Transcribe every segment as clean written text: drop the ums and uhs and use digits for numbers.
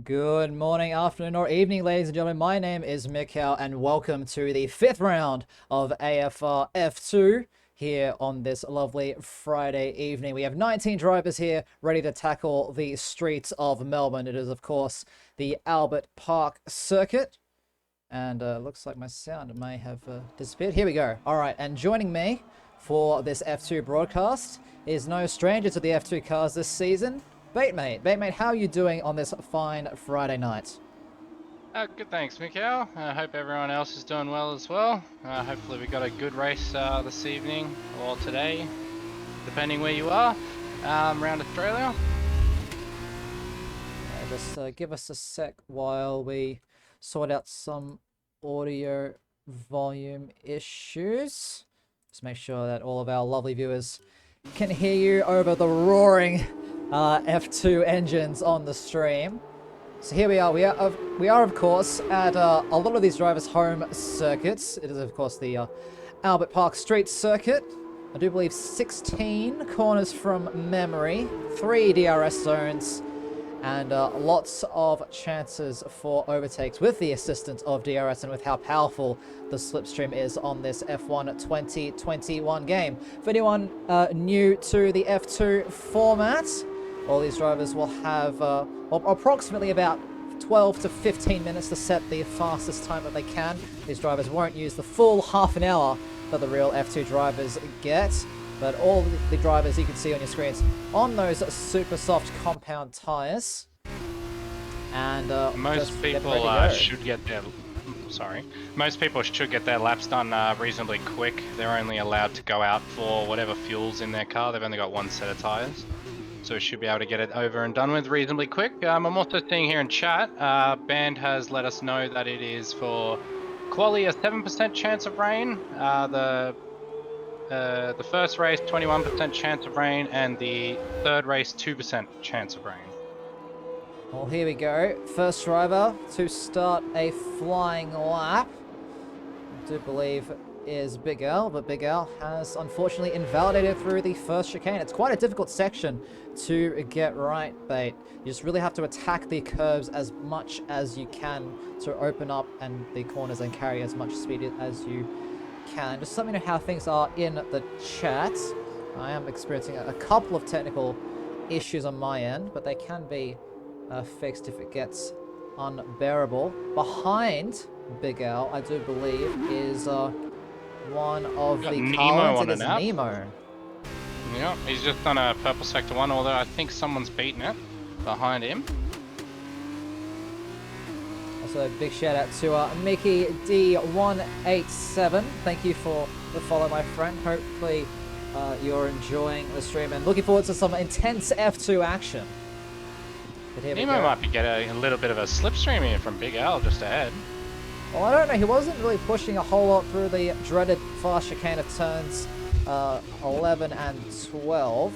Good morning, afternoon, or evening, ladies and gentlemen. My name is Mikhail, and welcome to the fifth round of AFR F2 here on this lovely Friday evening. We have 19 drivers here ready to tackle the streets of Melbourne. It is, of course, the Albert Park circuit. And looks like my sound may have disappeared. Here we go. All right, and joining me for this F2 broadcast is no stranger to the F2 cars this season, Batemate. Batemate, how are you doing on this fine Friday night? Good, thanks, Mikhail. I hope everyone else is doing well as well. Hopefully we got a good race this evening or today, depending where you are, around Australia. Just give us a sec while we sort out some audio volume issues. Just make sure that all of our lovely viewers can hear you over the roaring F2 engines on the stream. So here we are. We are of course at a lot of these drivers' home circuits. It is of course the Albert Park Street circuit. I do believe 16 corners from memory, 3 DRS zones, and lots of chances for overtakes with the assistance of DRS and with how powerful the slipstream is on this F1 2021 game. For anyone new to the F2 format, all these drivers will have approximately about 12 to 15 minutes to set the fastest time that they can. These drivers won't use the full half an hour that the real F2 drivers get. But all the drivers you can see on your screens on those super soft compound tires. And Most people should get their most people should get their laps done reasonably quick. They're only allowed to go out for whatever fuel's in their car. They've only got one set of tires, so should be able to get it over and done with reasonably quick. I'm also seeing here in chat, Band has let us know that it is for quali a 7% chance of rain. The first race, 21% chance of rain, and the third race, 2% chance of rain. Well, here we go. First driver to start a flying lap, I do believe, is Big Al, but Big Al has unfortunately invalidated through the first chicane. It's quite a difficult section to get right, Bait. You just really have to attack the curves as much as you can to open up and the corners and carry as much speed as you can. Just let me know how things are in the chat. I am experiencing a couple of technical issues on my end, but they can be fixed if it gets unbearable. Behind Big Al, I do believe, is one of the Carlins. It is Nemo. Yeah, he's just done a purple sector 1, although I think someone's beaten it behind him. Also, a big shout out to Mickey D187. Thank you for the follow, my friend. Hopefully you're enjoying the stream and looking forward to some intense F2 action. Nemo might be getting a little bit of a slipstream here from Big Al just ahead. Well, I don't know. He wasn't really pushing a whole lot through the dreaded fast chicane of turns 11 and 12.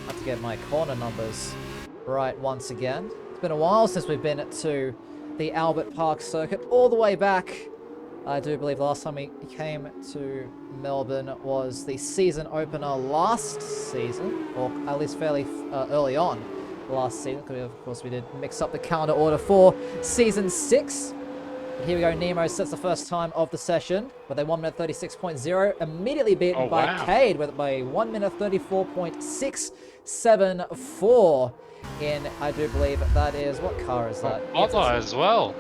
I have to get my corner numbers right once again. It's been a while since we've been to the Albert Park circuit, all the way back. I do believe the last time we came to Melbourne was the season opener last season, or at least fairly early on last season, because of course we did mix up the calendar order for season 6. Here we go, Nemo sets the first time of the session with a 1 minute 36.0, immediately beaten by Cade with a 1 minute 34.674 in, I do believe that is, what car is that? Otla as well.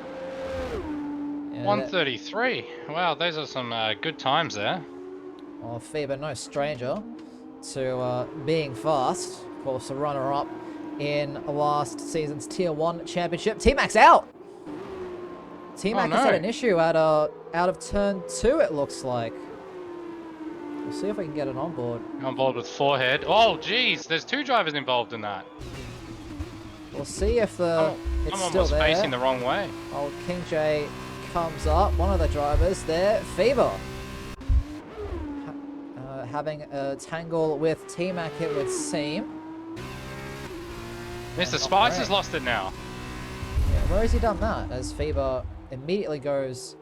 133. Wow, those are some good times there. Well, Fever, no stranger to being fast. Of course, a runner-up in last season's Tier 1 Championship. T-Mac's out! T-Mac has had an issue out of turn 2, it looks like. We'll see if we can get it on board. On board with forehead. Oh, geez, there's 2 drivers involved in that. We'll see if it's someone still was there. facing the wrong way. Old King J comes up, one of the drivers there, Fever. Having a tangle with T-Mac, it would seem. Mr. Spice has lost it now. Yeah, where has he done that? As Fever immediately goes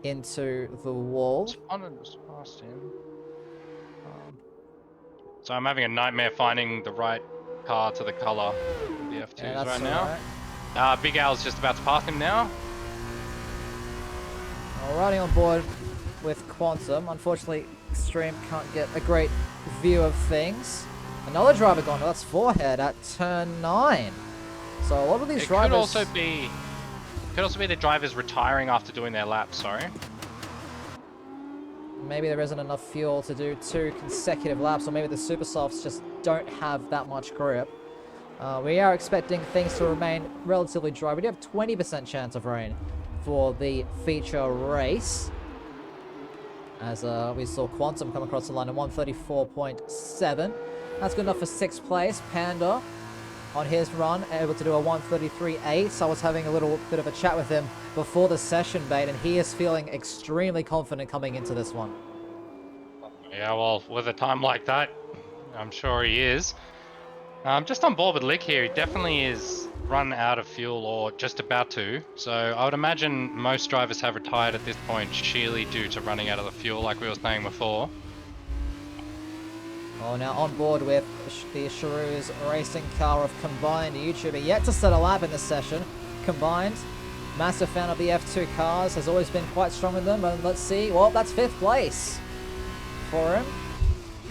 into the wall. So I'm having a nightmare finding the right car to the colour of the F2s Yeah, that's right now. alright. Big Al's just about to pass him now. Riding on board with Quantum. Unfortunately, Extreme can't get a great view of things. Another driver gone. That's forehead at turn 9. So a lot of these drivers... Could also be the drivers retiring after doing their laps, sorry. Maybe there isn't enough fuel to do 2 consecutive laps, or maybe the super softs just don't have that much grip. We are expecting things to remain relatively dry. We do have 20% chance of rain for the feature race. As we saw Quantum come across the line at 134.7. That's good enough for 6th place. Panda on his run, able to do a 133.8. So I was having a little bit of a chat with him before the session, Bait, and he is feeling extremely confident coming into this one. Yeah, well, with a time like that, I'm sure he is. Just on board with Lick here, he definitely is run out of fuel or just about to. So I would imagine most drivers have retired at this point sheerly due to running out of the fuel, like we were saying before. Oh, now on board with the Sharu's racing car of Combined YouTuber, yet to set a lap in this session. Combined, massive fan of the F2 cars, has always been quite strong in them, and let's see, well, that's 5th place for him,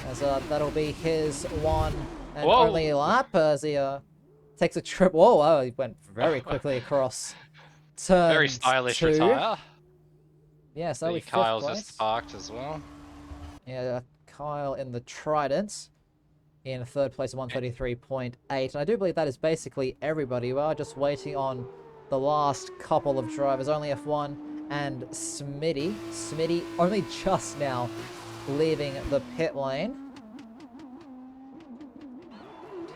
as that'll be his one and only lap, as he takes a trip. Whoa, he went very quickly across turn Very stylish 2. retire. Yeah, so that'll be 5th Kyle's place. just parked as well. Yeah, Kyle in the Trident in 3rd place at 133.8. And I do believe that is basically everybody. We are just waiting on the last couple of drivers. Only F1 and Smitty. Smitty only just now leaving the pit lane.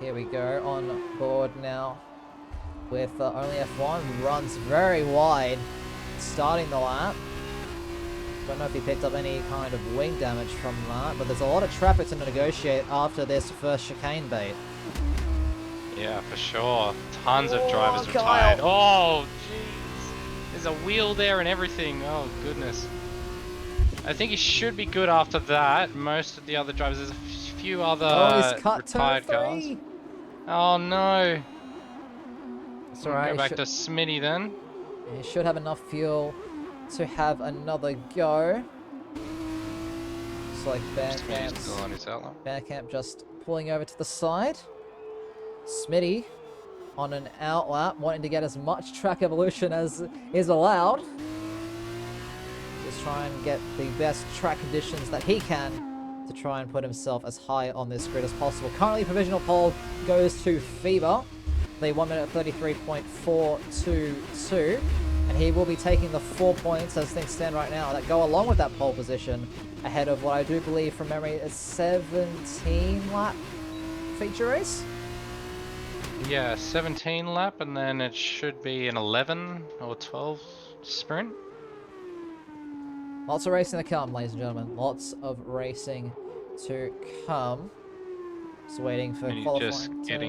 Here we go, on board now with only F1. Runs very wide, starting the lap. Don't know if he picked up any kind of wing damage from that, but there's a lot of traffic to negotiate after this first chicane, Bait. Yeah, for sure. Tons of drivers retired. Oh, jeez. There's a wheel there and everything. Oh, goodness. I think he should be good after that. Most of the other drivers, there's a few other he's cut retired turn 3. cars. Oh, no. It's alright. Go back to Smitty then. He should have enough fuel to have another go. Looks like Bandcamp just pulling over to the side. Smitty on an outlap, wanting to get as much track evolution as is allowed. Just try and get the best track conditions that he can to try and put himself as high on this grid as possible. Currently, provisional pole goes to Fever, the 1 minute 33.422. And he will be taking the 4 points as things stand right now that go along with that pole position, ahead of what I do believe from memory is 17 lap feature race. Yeah, 17 lap, and then it should be an 11 or 12 sprint. Lots of racing to come, ladies and gentlemen. Lots of racing to come. Just waiting for qualifying just to get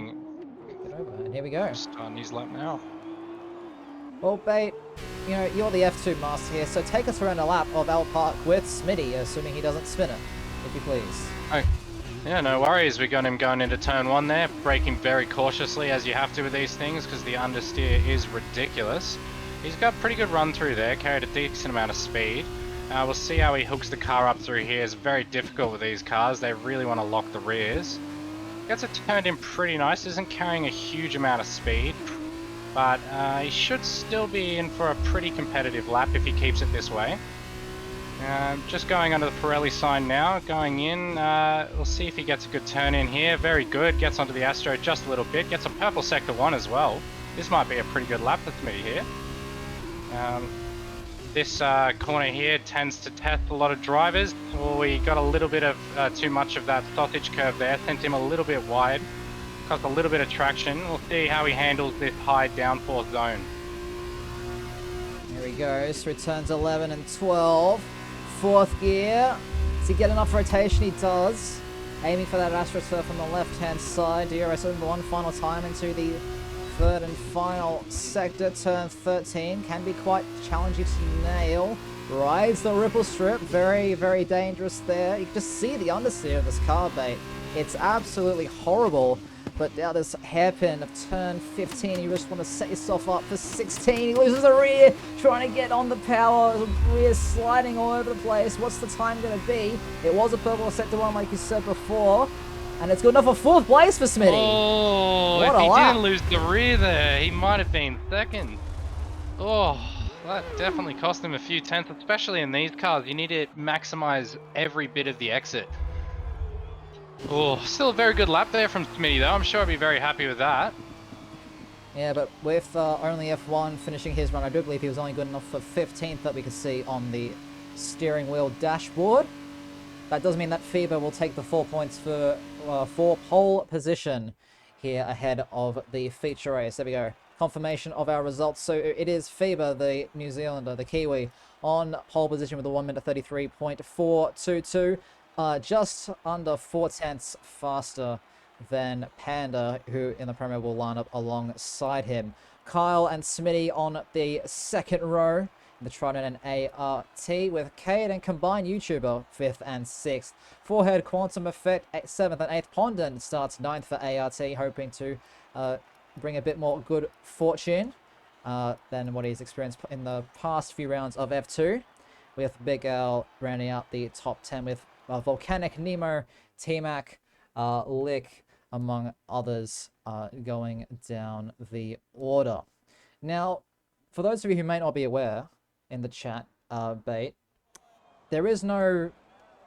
over. And here we go. Starting his lap now. Well, Bait, you know, you're the F2 master here, so take us around a lap of our park with Smitty, assuming he doesn't spin it, if you please. Oh, yeah, no worries. We got him going into turn 1 there, braking very cautiously as you have to with these things because the understeer is ridiculous. He's got pretty good run through there, carried a decent amount of speed. We'll see how he hooks the car up through here. It's very difficult with these cars. They really want to lock the rears. Gets it turned in pretty nice. Isn't carrying a huge amount of speed. But he should still be in for a pretty competitive lap if he keeps it this way. Just going under the Pirelli sign now, going in. We'll see if he gets a good turn in here. Very good. Gets onto the Astro just a little bit. Gets a purple sector 1 as well. This might be a pretty good lap with me here. This corner here tends to test a lot of drivers. Well, we got a little bit of too much of that sausage curve there. Sent him a little bit wide. Cost a little bit of traction. We'll see how he handles this high downforce zone. Here he goes through turns 11 and 12. 4th gear. Does he get enough rotation? He does. Aiming for that AstroTurf on the left-hand side. DRS over one final time into the 3rd and final sector. Turn 13 can be quite challenging to nail. Rides the ripple strip. Very, very dangerous there. You can just see the understeer of this car, Bait. It's absolutely horrible But now this hairpin of turn 15, you just want to set yourself up for 16. He loses the rear, trying to get on the power. Rear sliding all over the place. What's the time going to be? It was a purple sector one, like you said before. And it's good enough for 4th place for Smitty. Oh, what if a he lap. didn't lose the rear there, he might have been second. Oh, that definitely cost him a few tenths, especially in these cars. You need to maximize every bit of the exit. Oh, still a very good lap there from Smitty, though. I'm sure I'd be very happy with that. Yeah, but with only F1 finishing his run, I do believe he was only good enough for 15th that we could see on the steering wheel dashboard. That does mean that FIBA will take the 4 points for pole position here ahead of the feature race. There we go. Confirmation of our results. So it is FIBA, the New Zealander, the Kiwi, on pole position with a 1 minute 33.422. Just under 4 tenths faster than Panda, who in the promo will line up alongside him. Kyle and Smitty on the second row. The Trident and ART with Cade and combined YouTuber 5th and 6th. Forehead Quantum Effect 7th and 8th. Pondon starts 9th for ART, hoping to bring a bit more good fortune than what he's experienced in the past few rounds of F2. With Big Al rounding out the top 10 with Volcanic, Nemo, T-Mac, Lick, among others going down the order. Now, for those of you who may not be aware, in the chat, Bait, there is no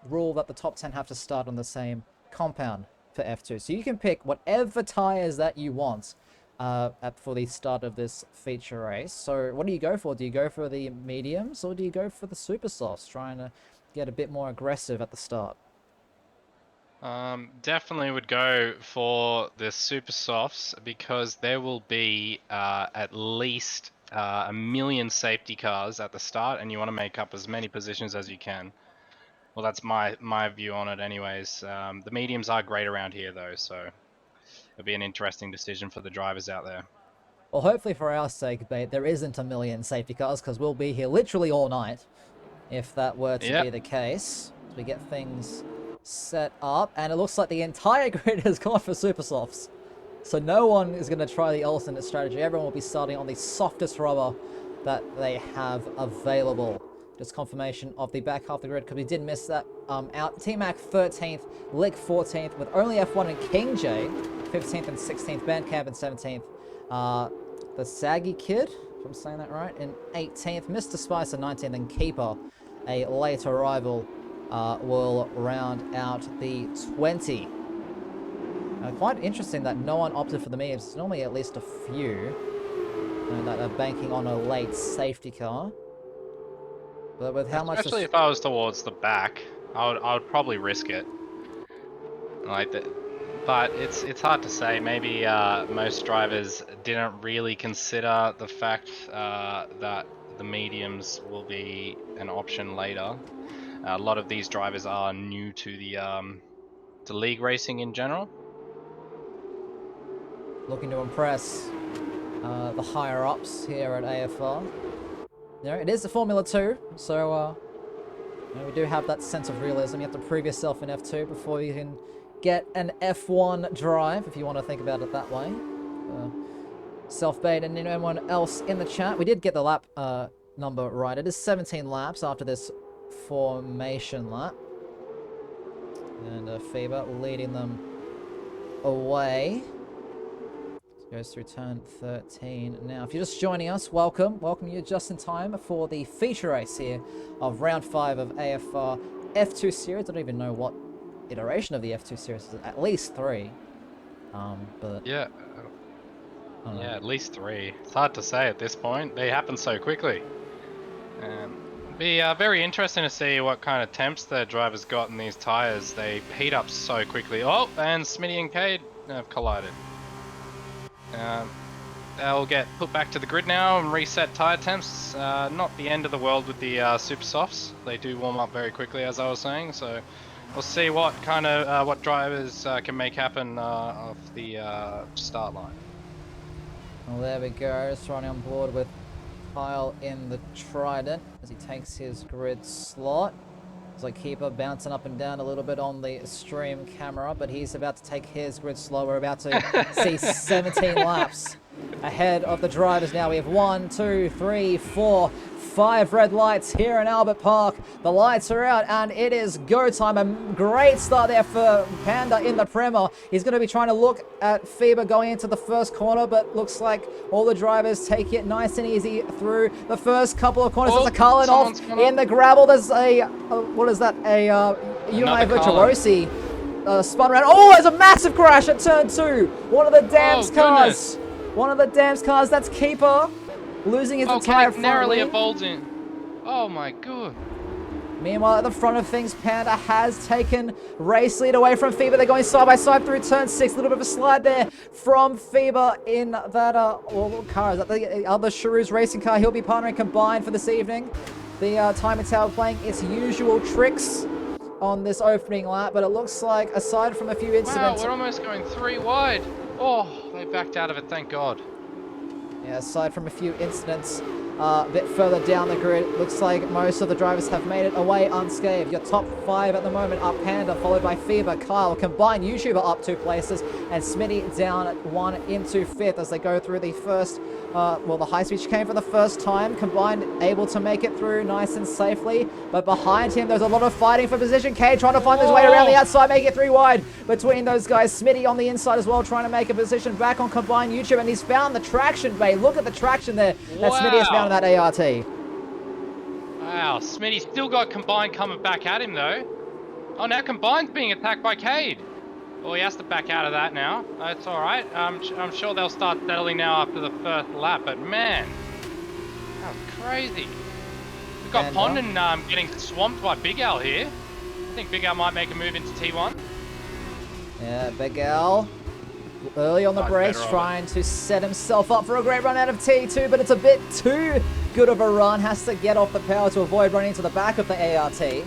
rule that the top 10 have to start on the same compound for F2. So you can pick whatever tires that you want for the start of this feature race. So what do you go for? Do you go for the mediums or do you go for the super softs, trying to get a bit more aggressive at the start? Definitely would go for the super softs because there will be at least a million safety cars at the start, and you want to make up as many positions as you can. Well, that's my view on it, anyways. The mediums are great around here, though, so it'll be an interesting decision for the drivers out there. Well, hopefully for our sake, Bait, there isn't a million safety cars because we'll be here literally all night if that were to be the case. So we get things set up, and it looks like the entire grid has gone for super softs. So no one is going to try the alternate strategy. Everyone will be starting on the softest rubber that they have available. Just confirmation of the back half of the grid because we did miss that out. T-Mac 13th, Lick 14th with only F1 and King J 15th and 16th, Bandcamp in 17th. The Saggy Kid, if I'm saying that right, in 18th, Mr. Spicer 19th, and Keeper, a late arrival, will round out the 20. Quite interesting that no one opted for the mediums. There's normally at least a few that are banking on a late safety car. But with how much... Especially if I was towards the back, I would probably risk it. Like that. But it's hard to say. Maybe most drivers didn't really consider the fact that the mediums will be an option later. A lot of these drivers are new to the to league racing in general. Looking to impress the higher ups here at AFR. You know, it is the Formula 2, so you know, we do have that sense of realism. You have to prove yourself in F2 before you can get an F1 drive, if you want to think about it that way. Self-bait and anyone else in the chat. We did get the lap number right. It is 17 laps after this formation lap. And FIBA leading them away. Goes through turn 13. Now, if you're just joining us, welcome. Welcome you just in time for the feature race here of round 5 of AFR F2 series. I don't even know what iteration of the F2 series is. At least 3. But yeah, at least 3. It's hard to say at this point. They happen so quickly. It'd be very interesting to see what kind of temps the drivers got in these tires. They heat up so quickly. Oh, and Smitty and Cade have collided. They'll get put back to the grid now and reset tire temps. Not the end of the world with the super softs. They do warm up very quickly, as I was saying. So we'll see what kind of what drivers can make happen off the start line. Well, there we go. Just running on board with Kyle in the Trident as he takes his grid slot. So Keeper bouncing up and down a little bit on the stream camera, but he's about to take his grid slow. We're about to see 17 laps ahead of the drivers now. We have 1, 2, 3, 4, 5 red lights here in Albert Park. The lights are out and it is go time. A great start there for Panda in the Prema. He's going to be trying to look at FIBA going into the first corner, but looks like all the drivers take it nice and easy through the first couple of corners. There's a Carlin off in the gravel. There's a, what is that? A UNI Virtuosi spun around. Oh, there's a massive crash at turn 2. One of the Dams cars. One of the Dams cars. That's Keeper. Losing his entire front narrowly wing. a Bolton. Oh my god. Meanwhile, at the front of things, Panda has taken race lead away from FIBA. They're going side by side through turn 6. A little bit of a slide there from FIBA in that what car is that? The other Charouz racing car. He'll be partnering combined for this evening. The Timing Tower playing its usual tricks on this opening lap, but it looks like aside from a few incidents. Wow, we're almost going 3 wide. Oh, they backed out of it, thank God. Yeah, aside from a few incidents a bit further down the grid, looks like most of the drivers have made it away unscathed. Your top 5 at the moment are Panda, followed by FIBA, Kyle, combined YouTuber up 2 places, and Smitty down at 1 into 5th as they go through the first, the high-speed chicane for the first time. Combined able to make it through nice and safely, but behind him there's a lot of fighting for position. Cade trying to find his way around the outside, making it 3 wide between those guys. Smitty on the inside as well, trying to make a position back on combined YouTube, and he's found the traction bay. Look at the traction there that Smitty has found in that ART. Wow, Smitty's still got combined coming back at him though. Oh, now combined's being attacked by Cade. Well, he has to back out of that now. That's all right. I'm sure they'll start settling now after the first lap. But man, that was crazy. We've got Pondon getting swamped by Big Al here. I think Big Al might make a move into T1. Yeah, Big Al early on the brakes, trying to set himself up for a great run out of T2, but it's a bit too good of a run. Has to get off the power to avoid running into the back of the ART. There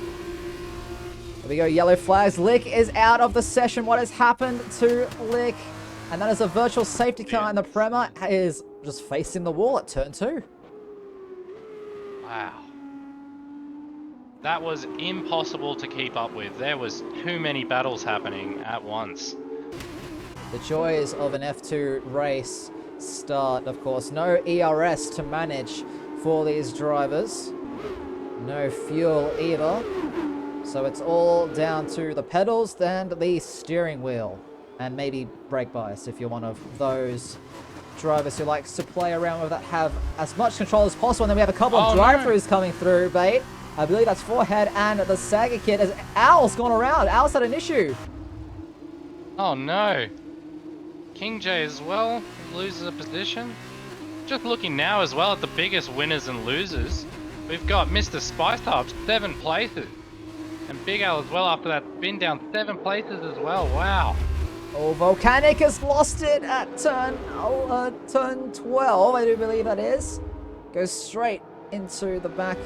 we go, yellow flags. Lick is out of the session. What has happened to Lick? And that is a virtual safety car, and the Prema is just facing the wall at turn 2. Wow. That was impossible to keep up with. There was too many battles happening at once. The joys of an F2 race start, of course. No ERS to manage for these drivers. No fuel either. So it's all down to the pedals and the steering wheel. And maybe brake bias if you're one of those drivers who likes to play around with that, have as much control as possible. And then we have a couple of drive-thrus coming through, Bait. I believe that's Forehead and the Saga Kid as Owl's gone around. Owl's had an issue. Oh no. King J as well loses a position. Just looking now as well at the biggest winners and losers. We've got Mr. Spice Up 7 places. And Big Al as well after that been down 7 places as well. Wow. Oh, Volcanic has lost it at turn 12, I do believe that is. Goes straight into the back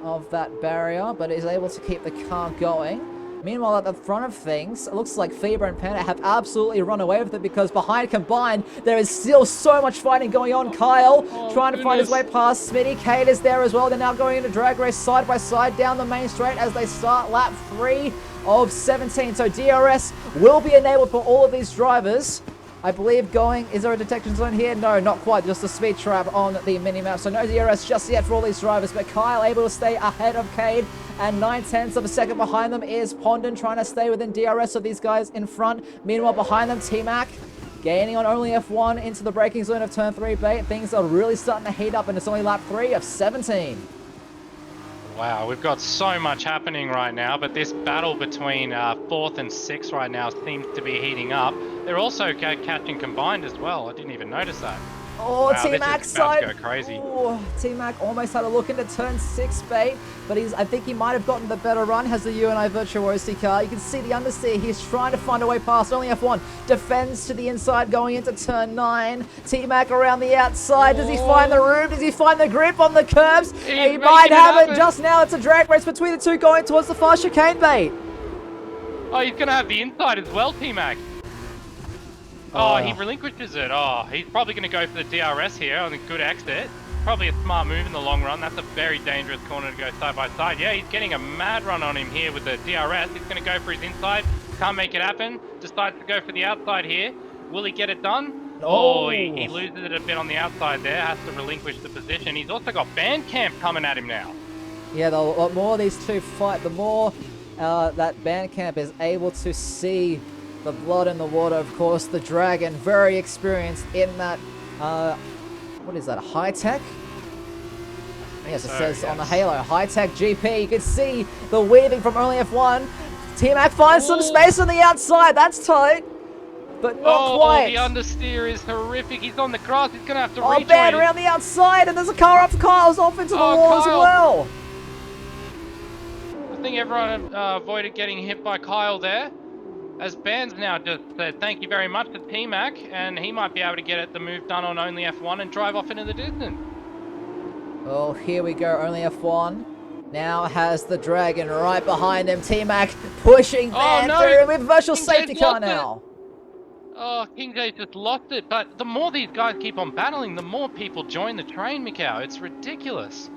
of that barrier, but is able to keep the car going. Meanwhile, at the front of things, it looks like FIBA and Panda have absolutely run away with it, because behind combined, there is still so much fighting going on. Kyle trying to find his way past Smitty. Cade is there as well. They're now going into drag race side by side down the main straight as they start lap 3 of 17. So DRS will be enabled for all of these drivers. I believe going, is there a detection zone here? No, not quite, just a speed trap on the mini-map. So no DRS just yet for all these drivers, but Kyle able to stay ahead of Cade, and 9/10 of a second behind them is Pondon trying to stay within DRS of these guys in front. Meanwhile, behind them, T-Mac gaining on only F1 into the braking zone of turn 3. Bait, things are really starting to heat up, and it's only lap 3 of 17. Wow, we've got so much happening right now, but this battle between 4th and 6th right now seems to be heating up. They're also catching combined as well. I didn't even notice that. Oh, wow, T-Mac side. Go crazy. Oh, T-Mac almost had a look into turn 6, Bait, but I think he might have gotten the better run. Has the UNI Virtuosi car. You can see the understeer. He's trying to find a way past. Only F1 defends to the inside going into turn 9. T-Mac around the outside. Does he find the room? Does he find the grip on the curbs? He might have it just now. It's a drag race between the two going towards the far chicane, Bait. Oh, he's going to have the inside as well, T-Mac. Oh, he relinquishes it. Oh, he's probably going to go for the DRS here on a good exit. probably a smart move in the long run. That's a very dangerous corner to go side by side. Yeah, he's getting a mad run on him here with the DRS. He's going to go for his inside. Can't make it happen. Decides to go for the outside here. Will he get it done? Oh, he loses it a bit on the outside there. Has to relinquish the position. He's also got Bandcamp coming at him now. Yeah, the more these two fight, the more that Bandcamp is able to see the blood in the water. Of course, the Dragon, very experienced in that, what is that, high-tech? Yes, it says on the Halo, high-tech GP. You can see the weaving from only F1. T-Mac finds some space on the outside. That's tight, but not quite. The understeer is horrific. He's on the grass. He's going to have to rejoin. Bad around the outside, and there's a car up for Kyle's off into the wall as well. I think everyone avoided getting hit by Kyle there. As Band's now just said thank you very much to T-Mac, and he might be able to get the move done on only F1 and drive off into the distance. Well, here we go, only F1. Now has the Dragon right behind him. T-Mac pushing Band through with virtual safety car now. Oh, King J's just lost it, but the more these guys keep on battling, the more people join the train, Mikau. It's ridiculous.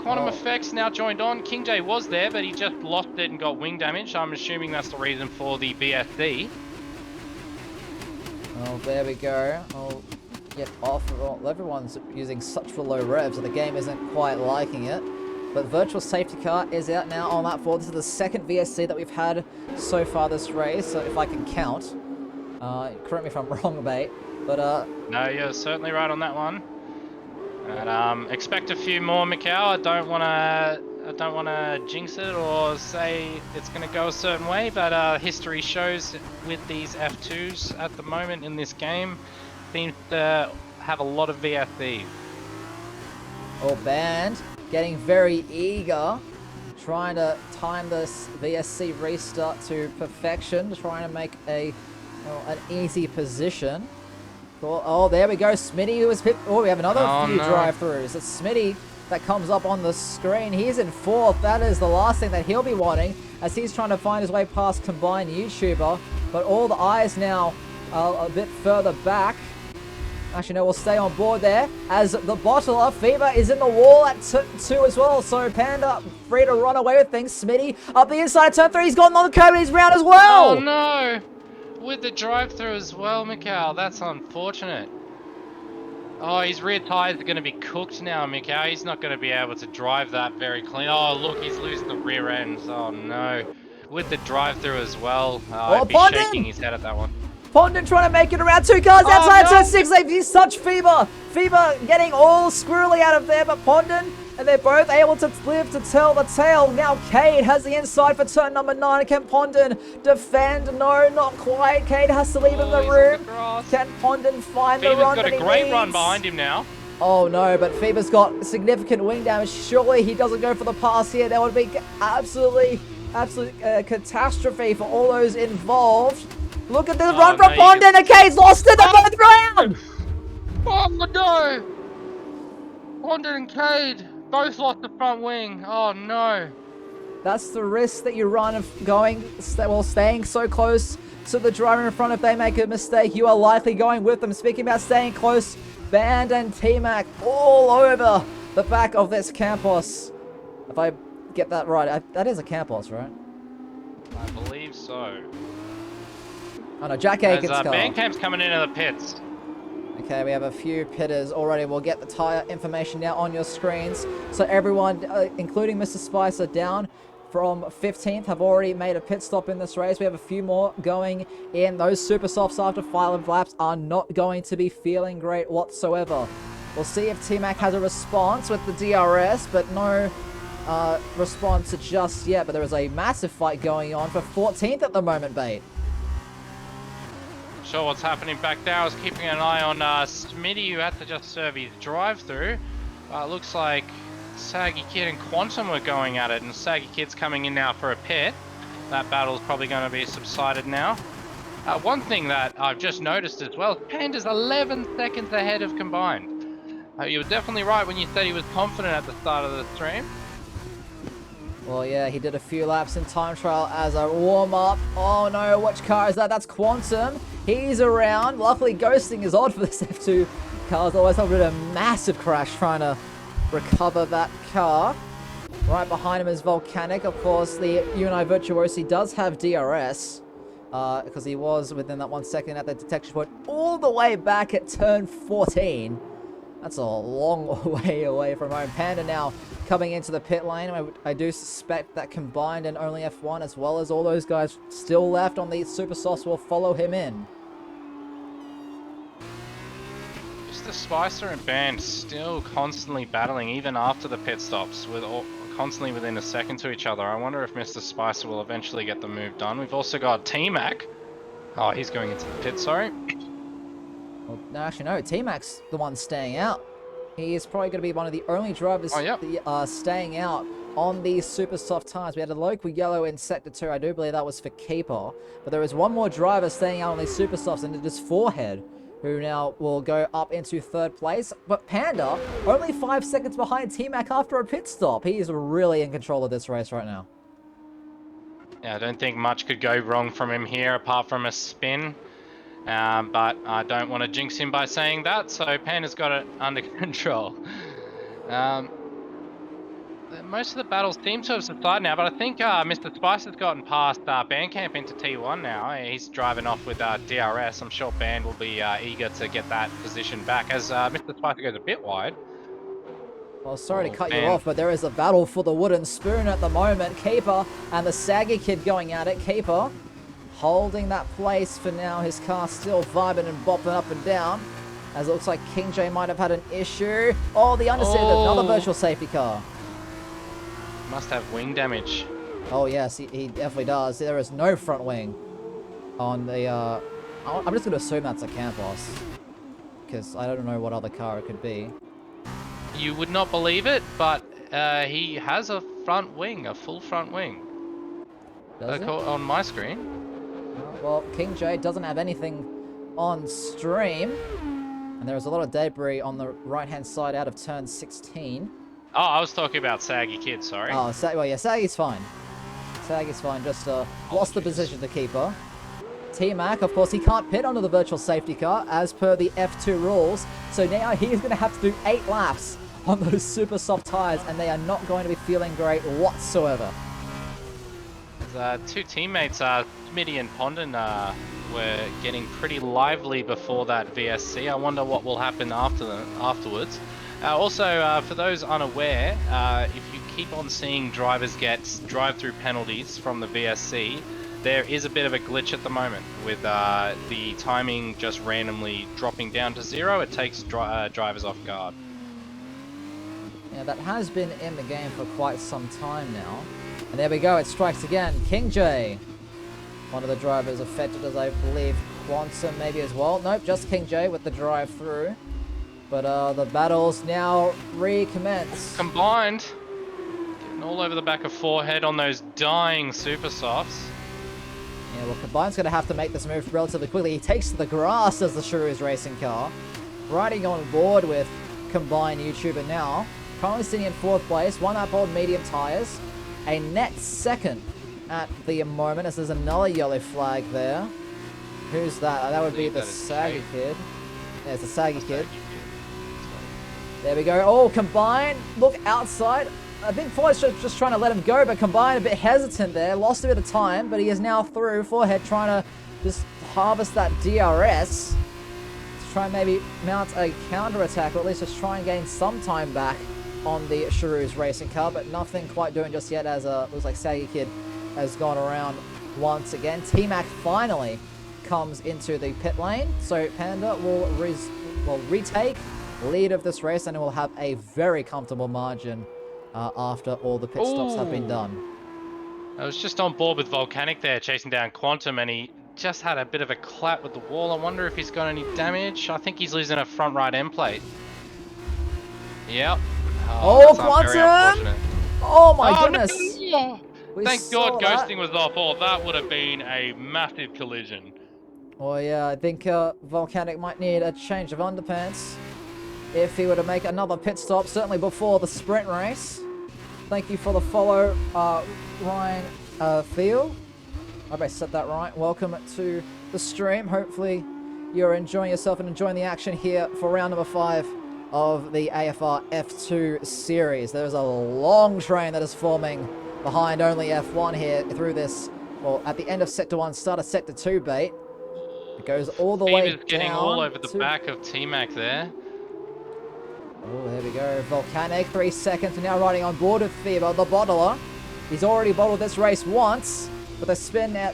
Quantum Effects now joined on. King J was there, but he just lost it and got wing damage. I'm assuming that's the reason for the BSC. Oh, there we go. Oh, get off. Well, everyone's using such low revs that the game isn't quite liking it. But virtual safety car is out now on that 4. This is the second VSC that we've had so far this race, so if I can count. Correct me if I'm wrong, mate. But no, you're certainly right on that one. And expect a few more, Mikau. I don't wanna jinx it or say it's gonna go a certain way, but history shows with these F2s at the moment in this game seems to have a lot of VSCs. Oh, Band getting very eager, trying to time this VSC restart to perfection, trying to make an easy position. Oh, there we go. Smitty, who was hit. Oh, we have another few drive-throughs. It's Smitty that comes up on the screen. He's in 4th. That is the last thing that he'll be wanting as he's trying to find his way past Combined YouTuber. But all the eyes now are a bit further back. Actually, no, we'll stay on board there as the bottler, Fever, is in the wall at 2 as well. So Panda free to run away with things. Smitty up the inside of turn 3. He's gotten on the curb and he's round as well. Oh, no. With the drive-through as well, Mikau. That's unfortunate. Oh, his rear tires are going to be cooked now, Mikau. He's not going to be able to drive that very clean. Oh, look, he's losing the rear ends. Oh, no. With the drive-through as well. I'd be shaking his head at that one. Pondon trying to make it around 2 cars outside turn 6. They've such Fever. Fever getting all squirrely out of there, but Pondon, and they're both able to live to tell the tale. Now Cade has the inside for turn number 9. Can Pondon defend? No, not quite. Cade has to leave in the room. Can Pondon find the run that he needs? Fever's got a great run behind him now. Oh no, but Fever's got significant wing damage. Surely he doesn't go for the pass here. That would be absolute catastrophe for all those involved. Look at the run from Pondon, and Cade's lost it. They're both round. Oh no! Pondon and Cade both lost the front wing. Oh no! That's the risk that you run of staying so close to the driver in front. If they make a mistake, you are likely going with them. Speaking about staying close, Band and T-Mac all over the back of this Campos. If I get that right, that is a Campos, right? I believe so. Oh no, Jack Aiken's car. Bandcamp's coming into the pits. Okay, we have a few pitters already. We'll get the tyre information now on your screens. So everyone, including Mr. Spicer, down from 15th, have already made a pit stop in this race. We have a few more going in. Those super softs after 5 laps are not going to be feeling great whatsoever. We'll see if T-Mac has a response with the DRS, but no response just yet. But there is a massive fight going on for 14th at the moment, Bait. Sure what's happening back there. I was keeping an eye on Smitty, who had to just serve his drive-through. Looks like Saggy Kid and Quantum were going at it, and Saggy Kid's coming in now for a pit. That battle's probably going to be subsided now. One thing that I've just noticed as well, Panda's 11 seconds ahead of Combined. You were definitely right when you said he was confident at the start of the stream. Well, yeah, he did a few laps in time trial as a warm-up. Oh no, which car is that? That's Quantum. He's around. Luckily, ghosting is odd for this F2 car. Otherwise, that would have been a massive crash trying to recover that car. Right behind him is Volcanic. Of course, the UNI Virtuosi does have DRS. Because he was within that 1 second at the detection point all the way back at turn 14. That's a long way away from home. Panda now coming into the pit lane. I do suspect that combined and only F1 as well as all those guys still left on the Super Softs will follow him in. Mr. Spicer and Band still constantly battling even after the pit stops with constantly within a second to each other. I wonder if Mr. Spicer will eventually get the move done. We've also got T-Mac. Oh, he's going into the pit, sorry. Well, no, actually, no. T-Mac's the one staying out. He is probably going to be one of the only drivers staying out on these super soft tires. We had a local yellow in Sector 2. I do believe that was for Keeper. But there is one more driver staying out on these super softs, and it is Forehead, who now will go up into 3rd place. But Panda, only 5 seconds behind T-Mac after a pit stop. He is really in control of this race right now. Yeah, I don't think much could go wrong from him here apart from a spin. But I don't want to jinx him by saying that, so Panda's got it under control. Most of the battles seem to have subsided now, but I think Mr. Spice has gotten past Bandcamp into T1 now. He's driving off with DRS. I'm sure Band will be eager to get that position back as Mr. Spice goes a bit wide. Well, sorry to cut you off, but there is a battle for the wooden spoon at the moment. Keeper and the Saggy Kid going at it. Keeper holding that place for now. His car still vibing and bopping up and down. As it looks like King J might have had an issue. Oh, the understeer, another virtual safety car. Must have wing damage. Oh, yes, he definitely does. There is no front wing on the... I'm just going to assume that's a Campos. Because I don't know what other car it could be. You would not believe it, but he has a front wing, a full front wing. Does it? On my screen. Well, King J doesn't have anything on stream. And there is a lot of debris on the right-hand side out of turn 16. Oh, I was talking about Saggy Kid, sorry. Oh, well, yeah, Saggy's fine. Saggy's fine, just lost the position to Keeper. T-Mac, of course, he can't pit onto the virtual safety car as per the F2 rules. So now he's going to have to do 8 laps on those super soft tires, and they are not going to be feeling great whatsoever. Two teammates, Smitty and Pondon, were getting pretty lively before that VSC. I wonder what will happen afterwards. Also, for those unaware, if you keep on seeing drivers get drive-through penalties from the VSC, there is a bit of a glitch at the moment with the timing just randomly dropping down to 0. It takes drivers off guard. Yeah, that has been in the game for quite some time now. And there we go, it strikes again. King J, one of the drivers affected, as I believe Quantum maybe as well. Nope, just King J with the drive through. But the battles now recommence. Combined, getting all over the back of Forehead on those dying super softs. Yeah, well, Combine's going to have to make this move relatively quickly. He takes to the grass as the Shrews racing car. Riding on board with Combine YouTuber now. Currently sitting in 4th place, 1 lap old medium tyres. A net 2nd at the moment, as there's another yellow flag there. Who's that? That would be the Saggy Kid. Yeah, it's the Saggy Kid. There we go. Oh, Combine, look outside. I think Forehead's just trying to let him go, but Combine a bit hesitant there. Lost a bit of time, but he is now through. Forehead trying to just harvest that DRS. To try and maybe mount a counter-attack, or at least just try and gain some time back on the Shrews racing car, but nothing quite doing just yet, as looks like Saggy Kid has gone around once again. T-Mac finally comes into the pit lane, so Panda will retake lead of this race, and it will have a very comfortable margin after all the pit stops have been done. I was just on board with Volcanic there, chasing down Quantum, and he just had a bit of a clap with the wall. I wonder if he's got any damage. I think he's losing a front right end plate. Yep. Oh, Quantum! Oh my goodness! No. Thank God ghosting was off. Oh, that would have been a massive collision. Well, yeah, I think Volcanic might need a change of underpants if he were to make another pit stop, certainly before the sprint race. Thank you for the follow, Ryan Field. I hope I said that right. Welcome to the stream. Hopefully you're enjoying yourself and enjoying the action here for round number 5 of the AFR F2 series. There's a long train that is forming behind only F1 here through this, well, at the end of Sector 1, start of Sector 2 bait. It goes all the way down. Getting all over the back of T-Mac there. Oh, there we go. Volcanic, 3 seconds, and now riding on board with Fever, the bottler. He's already bottled this race once, with a spin at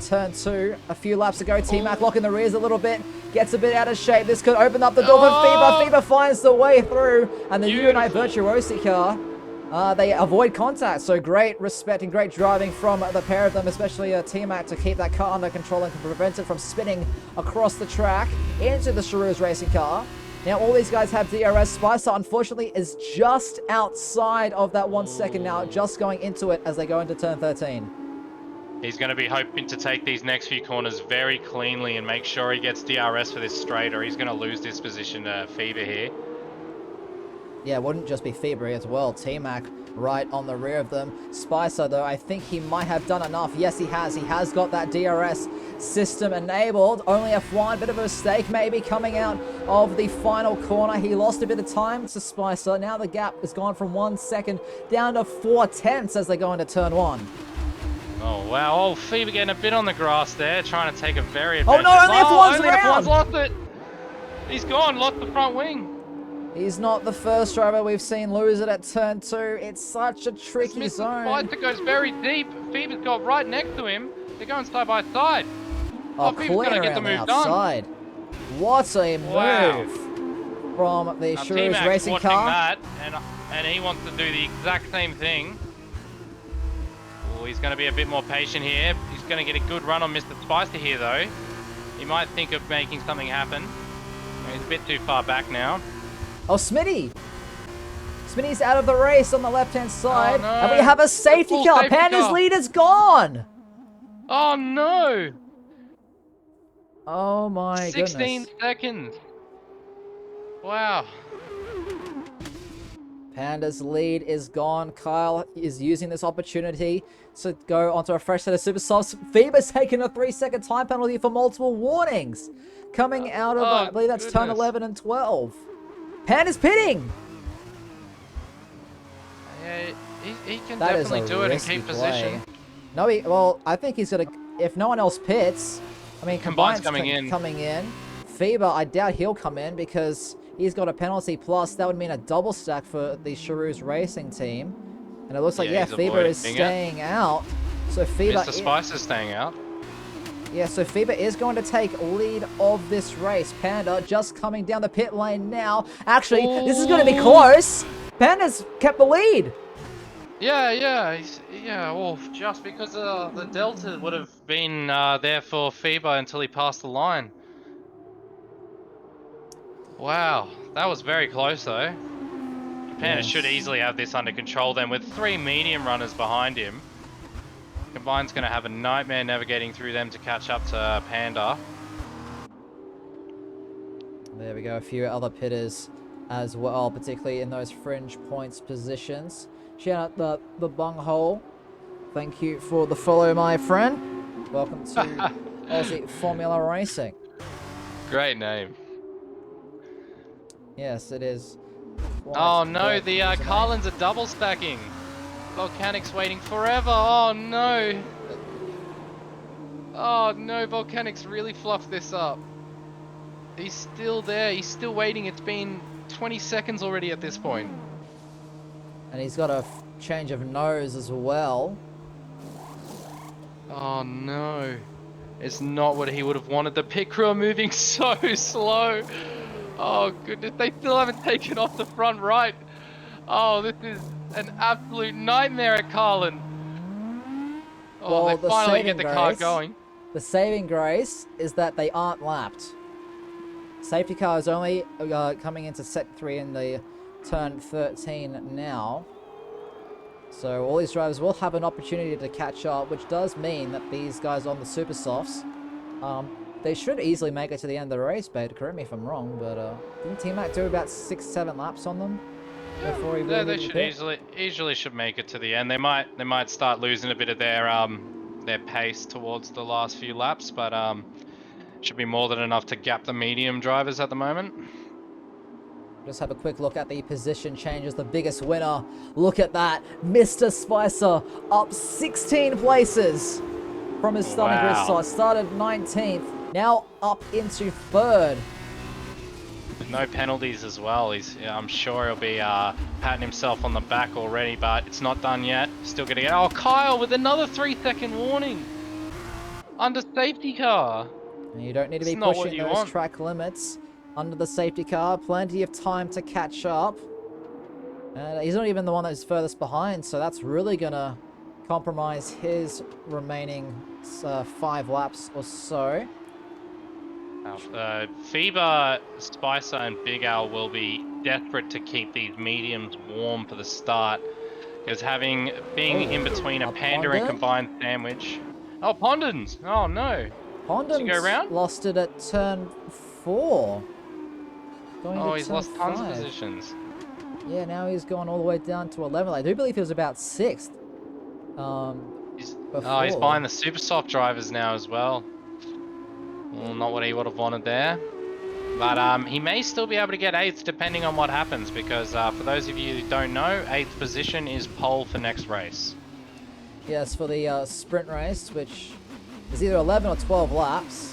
turn 2 a few laps ago. T-Mac locking the rears a little bit, gets a bit out of shape. This could open up the door for Fever. Fever finds the way through, and the UNI Virtuosi car, they avoid contact. So great respect and great driving from the pair of them, especially T-Mac, to keep that car under control and prevent it from spinning across the track into the Charouz racing car. Now, all these guys have DRS. Spicer, unfortunately, is just outside of that 1 second now, just going into it as they go into turn 13. He's going to be hoping to take these next few corners very cleanly and make sure he gets DRS for this straight, or he's going to lose this position to Fever here. Yeah, it wouldn't just be Fever as well. T-Mac right on the rear of them. Spicer, though, I think he might have done enough. Yes, he has. He has got that DRS system enabled. Only F1, bit of a mistake maybe coming out of the final corner. He lost a bit of time to Spicer. Now the gap has gone from 1 second down to 4/10 as they go into turn 1. Oh, wow. Oh, Fever getting a bit on the grass there, trying to take a very advantage. Oh, no, only F1's around. F1's lost it. He's gone, lost the front wing. He's not the first driver we've seen lose it at turn 2. It's such a tricky zone. Spicer goes very deep. Fever's got right next to him. They're going side by side. Oh, Fever's going to get the move outside. Done. What a move from the Charouz racing car. That, and he wants to do the exact same thing. Oh, he's going to be a bit more patient here. He's going to get a good run on Mr. Spicer here, though. He might think of making something happen. He's a bit too far back now. Oh, Smitty! Smitty's out of the race on the left-hand side. Oh, no. And we have a safety car. Panda's lead is gone! Oh, no! Oh, my 16 seconds. Wow. Panda's lead is gone. Kyle is using this opportunity to go onto a fresh set of super softs. Fever's taking a 3-second time penalty for multiple warnings. Coming out of, I believe that's turn 11 and 12. Panda's pitting! Yeah, he can definitely do it and keep position. No, well, I think he's going to, if no one else pits, I mean, Combine's coming in. Fever, I doubt he'll come in because he's got a penalty, plus that would mean a double stack for the Charouz racing team. And it looks like, Fever is staying out. So Fever... Mr. Spicer's staying out. Yeah, so Fever is going to take lead of this race. Panda just coming down the pit lane now. Actually, this is going to be close. Panda's kept the lead. Yeah, well, just because the Delta would have been there for Fever until he passed the line. Wow, that was very close though. Panda should easily have this under control then with 3 medium runners behind him. Combine's going to have a nightmare navigating through them to catch up to Panda. There we go, a few other pitters as well, particularly in those fringe points positions. Shout out the bunghole. Thank you for the follow, my friend. Welcome to Aussie Formula Racing. Great name. Yes, it is. Oh no, the Carlins are double stacking. Volcanic's waiting forever. Oh no. Oh no, Volcanic's really fluffed this up. He's still there. He's still waiting. It's been 20 seconds already at this point. And he's got a change of nose as well. Oh no. It's not what he would have wanted. The pit crew are moving so slow. Oh goodness, they still haven't taken off the front right. Oh, this is an absolute nightmare at Carlin. Oh, well, they finally get the car going. The saving grace is that they aren't lapped. Safety car is only coming into set 3 in the turn 13 now. So all these drivers will have an opportunity to catch up, which does mean that these guys on the super softs, they should easily make it to the end of the race, babe. Correct me if I'm wrong, but didn't T-Mac do about 6-7 laps on them? before he Yeah, really they needed should the pit. easily should make it to the end. They might start losing a bit of their pace towards the last few laps, but should be more than enough to gap the medium drivers at the moment. Just have a quick look at the position changes. The biggest winner. Look at that. Mr. Spicer up 16 places from his starting grid Wow. slot. Started 19th. Now up into 3rd. With no penalties as well. I'm sure he'll be patting himself on the back already, but it's not done yet. Still gonna get. Oh, Kyle with another 3-second warning. Under safety car. And you don't need to It's be not what pushing you those want. track limits under the safety car. Plenty of time to catch up. And he's not even the one that's furthest behind, so that's really going to compromise his remaining 5 laps or so. FIBA, Spicer, and Big Al will be desperate to keep these mediums warm for the start. Because being in between a Panda and Pondon? Combined Sandwich. Oh, Pondons! Oh no! Does he go Pondon's around? lost it at turn 4. Going Oh, into he's turn lost tons of 5. positions. Yeah, now he's gone all the way down to 11. I do believe he was about 6th. He's Before. buying the super soft drivers now as well. Well, not what he would have wanted there. But he may still be able to get 8th depending on what happens, because for those of you who don't know, 8th position is pole for next race. Yes, for the sprint race, which is either 11 or 12 laps.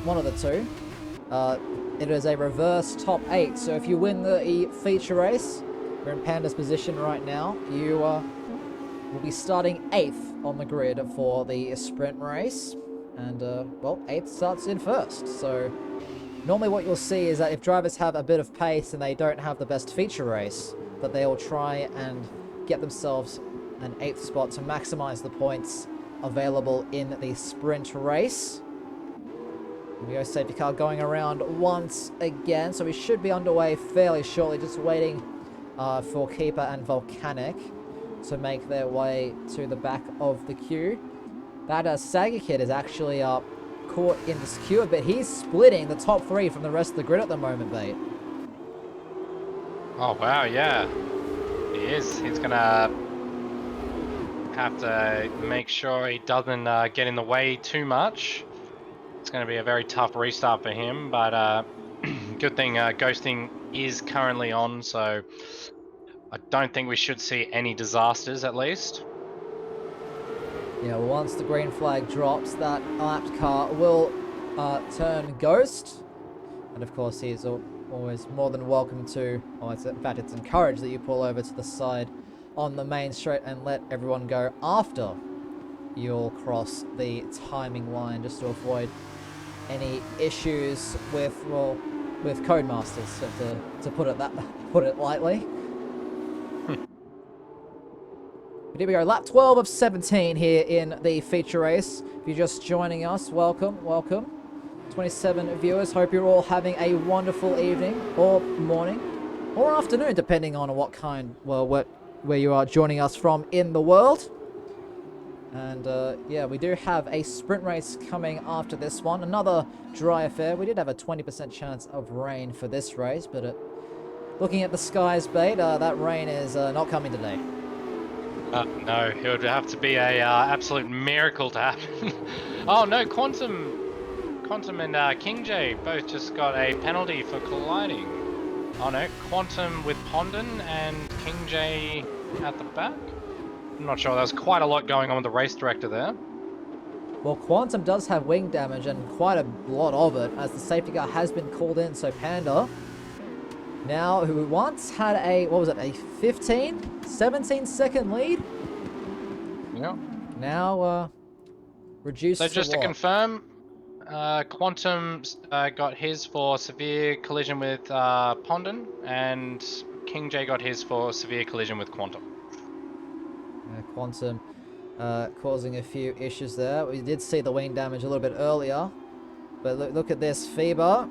One of the two. It is a reverse top 8, so if you win the feature race, you're in Panda's position right now, you will be starting 8th on the grid for the sprint race. And, well, 8th starts in 1st. So, normally what you'll see is that if drivers have a bit of pace and they don't have the best feature race, that they will try and get themselves an 8th spot to maximize the points available in the sprint race. We go safety car going around once again, so we should be underway fairly shortly, just waiting for Keeper and Volcanic to make their way to the back of the queue. That Saga Kid is actually caught in the skewer, but he's splitting the top 3 from the rest of the grid at the moment, Bait. Oh wow, yeah. He is. He's gonna have to make sure he doesn't get in the way too much. It's going to be a very tough restart for him, but good thing ghosting is currently on, so I don't think we should see any disasters at least. Yeah, well, once the green flag drops, that lapped car will turn ghost. And of course, he's always more than welcome to, in fact, it's encouraged that you pull over to the side on the main straight and let everyone go after you'll cross the timing line, just to avoid any issues with Codemasters, to put it lightly. But here we go, lap 12 of 17 here in the feature race. If you're just joining us, welcome. 27 viewers, hope you're all having a wonderful evening, or morning, or afternoon, depending on where you are joining us from in the world. And yeah, we do have a sprint race coming after this one. Another dry affair. We did have a 20% chance of rain for this race, but looking at the skies, Bait, that rain is not coming today. No, it would have to be a absolute miracle to happen. Oh no, Quantum and King J both just got a penalty for colliding. Oh no, Quantum with Pondon and King J at the back. I'm not sure, there's quite a lot going on with the race director there. Well, Quantum does have wing damage, and quite a lot of it, as the safety car has been called in, so Panda, now, who once had a 17 second lead? Yeah. Now, reduced So just to what? confirm, Quantum got his for severe collision with Pondon, and King J got his for severe collision with Quantum. Quantum causing a few issues there. We did see the wing damage a little bit earlier. But look at this, FIBA.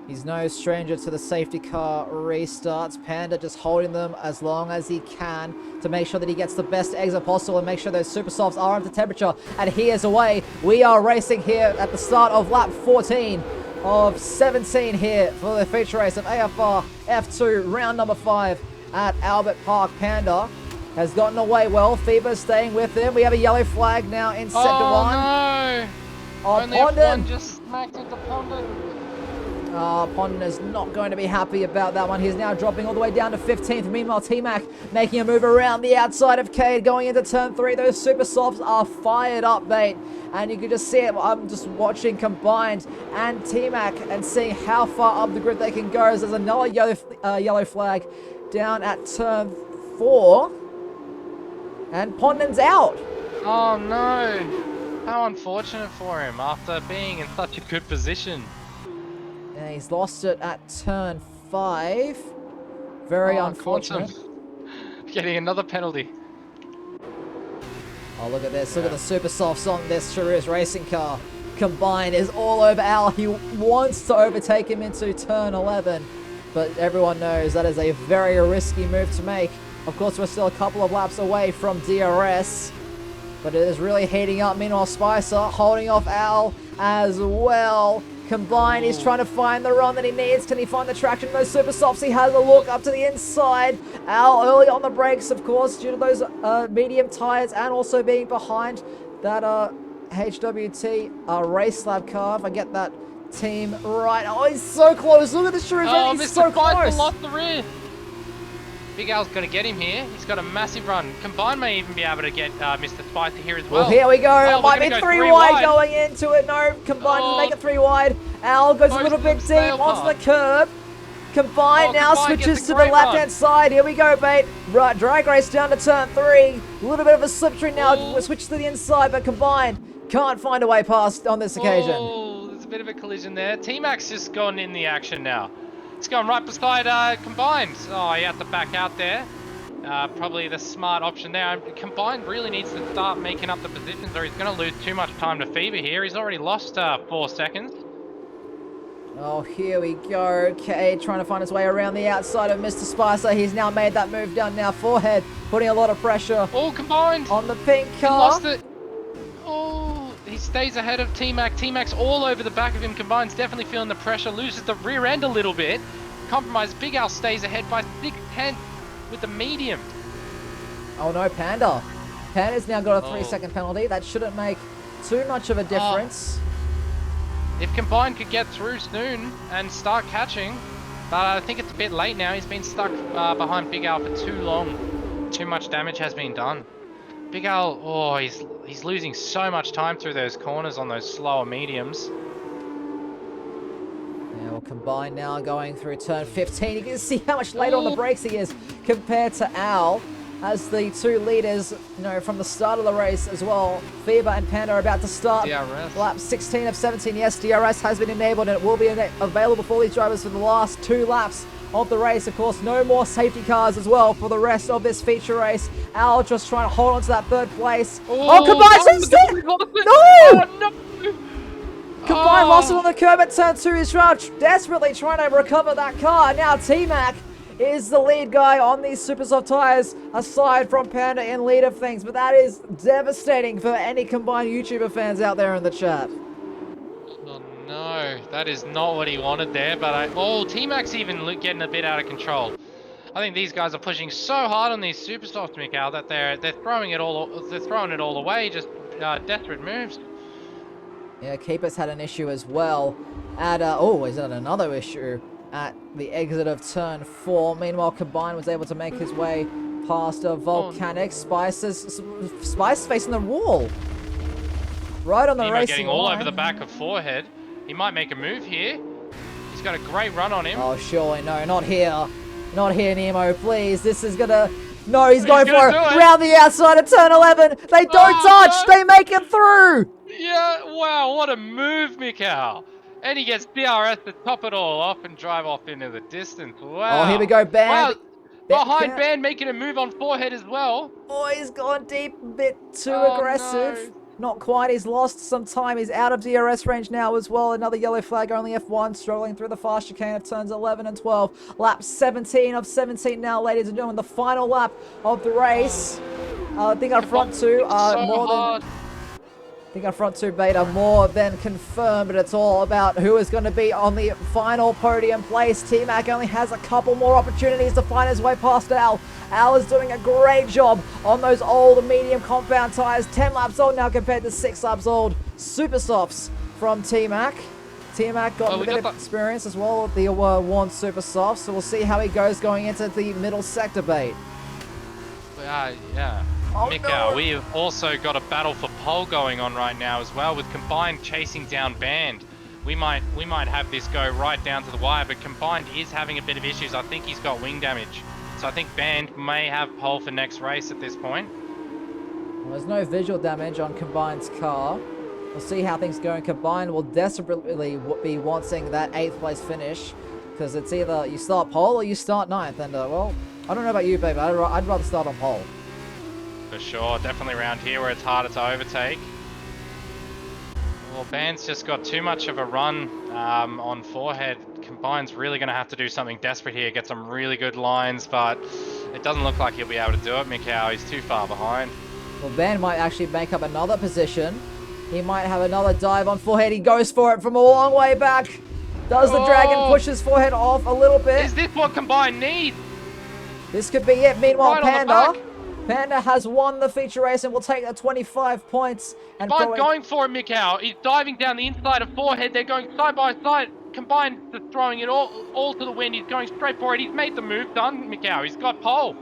He's no stranger to the safety car restarts. Panda just holding them as long as he can to make sure that he gets the best exit possible and make sure those super softs are up to temperature. And he is away. We are racing here at the start of lap 14 of 17 here for the feature race of AFR F2 round number 5 at Albert Park. Panda has gotten away well. Fever staying with him. We have a yellow flag now in sector 1. No! Only Pondon. F1 just smacked into Pondon. Pondon is not going to be happy about that one. He's now dropping all the way down to 15th. Meanwhile, T-Mac making a move around the outside of Cade going into turn 3. Those super softs are fired up, mate. And you can just see it. I'm just watching Combined and T-Mac and seeing how far up the grid they can go. As there's another yellow flag down at turn 4. And Pondon's out. Oh no. How unfortunate for him after being in such a good position. Yeah, he's lost it at turn 5. Very unfortunate. Quantum. Getting another penalty. Oh, look at this. Look at the super softs on this Charus racing car. Combined is all over Al. He wants to overtake him into turn 11. But everyone knows that is a very risky move to make. Of course, we're still a couple of laps away from DRS. But it is really heating up. Meanwhile, Spicer holding off Al as well. Combined, he's trying to find the run that he needs. Can he find the traction? Those super softs, he has a look up to the inside. Al early on the brakes, of course, due to those medium tires and also being behind that HWT race lab car. If I get that team right. Oh, he's so close. Look at the Shrews. Oh, He's Mr. so Spicer close. lost the rear. Big Al's got to get him here. He's got a massive run. Combined may even be able to get Mr. Spicer here as well. Well, here we go. Oh, it might be go 3 wide going into it. No, Combined doesn't make it 3 wide. Al goes a little bit deep onto the curb. Combined now switches to the left-hand side. Here we go, mate. Right, drag race down to turn 3. A little bit of a slipstream now. Switch to the inside, but Combined can't find a way past on this occasion. Oh, there's a bit of a collision there. T-Mac's just gone in the action now. It's gone right beside Combined. Oh, he had to back out there. Probably the smart option there. Combined really needs to start making up the positions or he's going to lose too much time to Fever here. He's already lost 4 seconds. Oh, here we go. Cade trying to find his way around the outside of Mr. Spicer. He's now made that move down now. Forehead, putting a lot of pressure. All Combined. On the pink car. He lost it. Oh, he stays ahead of T-Mac. T-Mac's all over the back of him. Combined's definitely feeling the pressure. Loses the rear end a little bit. Compromise. Big Al stays ahead by 6/10 with the medium. Oh no, Panda. Panda's now got a 3-second penalty. That shouldn't make too much of a difference. If Combined could get through soon and start catching, but I think it's a bit late now. He's been stuck behind Big Al for too long. Too much damage has been done. Big Al, oh, he's losing so much time through those corners on those slower mediums. Yeah, well, Combined now going through turn 15. You can see how much later on the brakes he is compared to Al. As the 2 leaders, you know, from the start of the race as well, Fever and Panda are about to start. DRS. Lap 16 of 17. Yes, DRS has been enabled and it will be available for these drivers for the last 2 laps of the race. Of course, no more safety cars as well for the rest of this feature race. Al just trying to hold on to that 3rd place. Oh, Combined still! No! Oh, no! Combined lost it on the curb at turn 2. He's desperately trying to recover that car. Now T-Mac is the lead guy on these super soft tires, aside from Panda in lead of things. But that is devastating for any Combined YouTuber fans out there in the chat. Oh no, that is not what he wanted there. But T-Mac's even getting a bit out of control. I think these guys are pushing so hard on these super softs, Mikhail, that they're throwing it all. They're throwing it all away. Just desperate moves. Yeah, Keeper's had an issue as well. At is that another issue? At the exit of turn 4. Meanwhile, Combined was able to make his way past a Volcanic. Spice facing the wall. Right on the racing getting all over the back of Forehead. He might make a move here. He's got a great run on him. Oh, surely no, not here. Not here, Nemo, please. This is gonna... No, he's going for it. Round the outside of turn 11. They don't touch. No. They make it through. Yeah, wow, what a move, Mikhail. And he gets DRS to top it all off and drive off into the distance. Wow. Oh, here we go, Band. Wow. Behind Band making a move on Forehead as well. Oh, he's gone deep, a bit too aggressive. No. Not quite, he's lost some time. He's out of DRS range now as well. Another yellow flag, only F1, struggling through the fast chicane of turns 11 and 12. Lap 17 of 17 now, ladies and gentlemen. The final lap of the race. I think our front 2 are more than... I think our front two bait are more than confirmed, but it's all about who is going to be on the final podium place. T-Mac only has a couple more opportunities to find his way past Al. Al is doing a great job on those old medium compound tyres. 10 laps old now compared to 6 laps old super softs from T-Mac. T-Mac got a bit of experience as well with the worn super softs, so we'll see how he goes going into the middle sector bait. Yeah. Oh, Mikhail, no. we've also got a battle for pole going on right now as well, with Combined chasing down Band. We might have this go right down to the wire, but Combined is having a bit of issues. I think he's got wing damage. So I think Band may have pole for next race at this point. Well, there's no visual damage on Combined's car. We'll see how things go. And Combined will desperately be wanting that 8th place finish, because it's either you start pole or you start 9th. And, well, I don't know about you, babe, but I'd rather start on pole. For sure, definitely around here where it's harder to overtake. Well, Band's just got too much of a run on forehead. Combine's really going to have to do something desperate here, get some really good lines, but it doesn't look like he'll be able to do it, Mikhail. He's too far behind. Well, Band might actually make up another position. He might have another dive on forehead. He goes for it from a long way back. Does the Dragon push his forehead off a little bit? Is this what Combine need? This could be it. Meanwhile, Right Panda has won the feature race and will take the 25 points. And going for it, Mikhail. He's diving down the inside of forehead. They're going side by side. Combine just throwing it all to the wind. He's going straight for it. He's made the move. Done, Mikhail. He's got pole.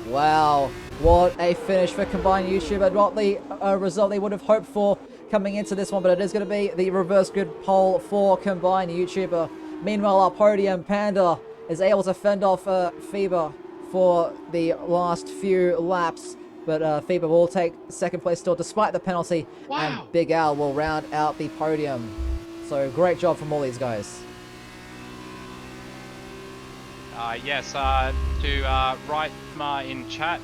Wow, what a finish for Combined YouTuber. Not the result they would have hoped for coming into this one, but it is going to be the reverse grid pole for Combined YouTuber. Meanwhile, our podium, Panda is able to fend off FIBA for the last few laps, but FIBA will take second place still despite the penalty. Wow. And Big Al will round out the podium. So great job from all these guys. Yes, to write in chat,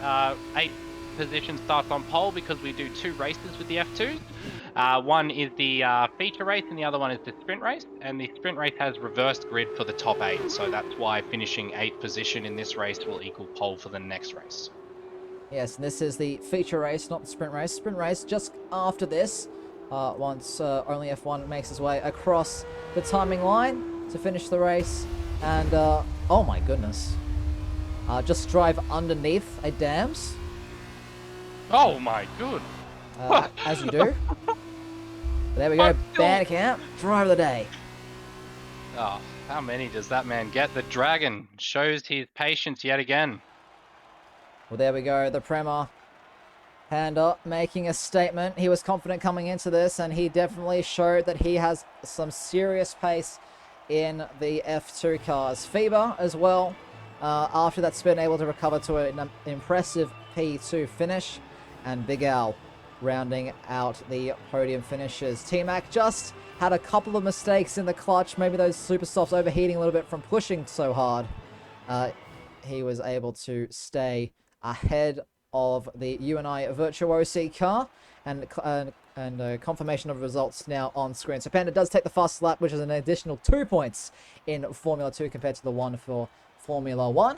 8 position starts on pole because we do 2 races with the F2s. One is the feature race and the other one is the sprint race. And the sprint race has reversed grid for the top 8. So that's why finishing 8th position in this race will equal pole for the next race. Yes, and this is the feature race, not the sprint race. Sprint race just after this, once only F1 makes his way across the timing line to finish the race. And, oh my goodness. Just drive underneath a dams. Oh my good. As you do. But there we go, Bandcamp, driver of the day. Oh, how many does that man get? The Dragon shows his patience yet again. Well, there we go, the Prema. Panda making a statement. He was confident coming into this, and he definitely showed that he has some serious pace in the F2 cars. FIBA as well, after that spin, able to recover to an impressive P2 finish. And Big Al rounding out the podium finishes. T-Mac just had a couple of mistakes in the clutch. Maybe those super softs overheating a little bit from pushing so hard. He was able to stay ahead of the UNI Virtuosi car. And confirmation of results now on screen. So Panda does take the fastest lap, which is an additional 2 points in Formula 2 compared to the 1 for Formula 1.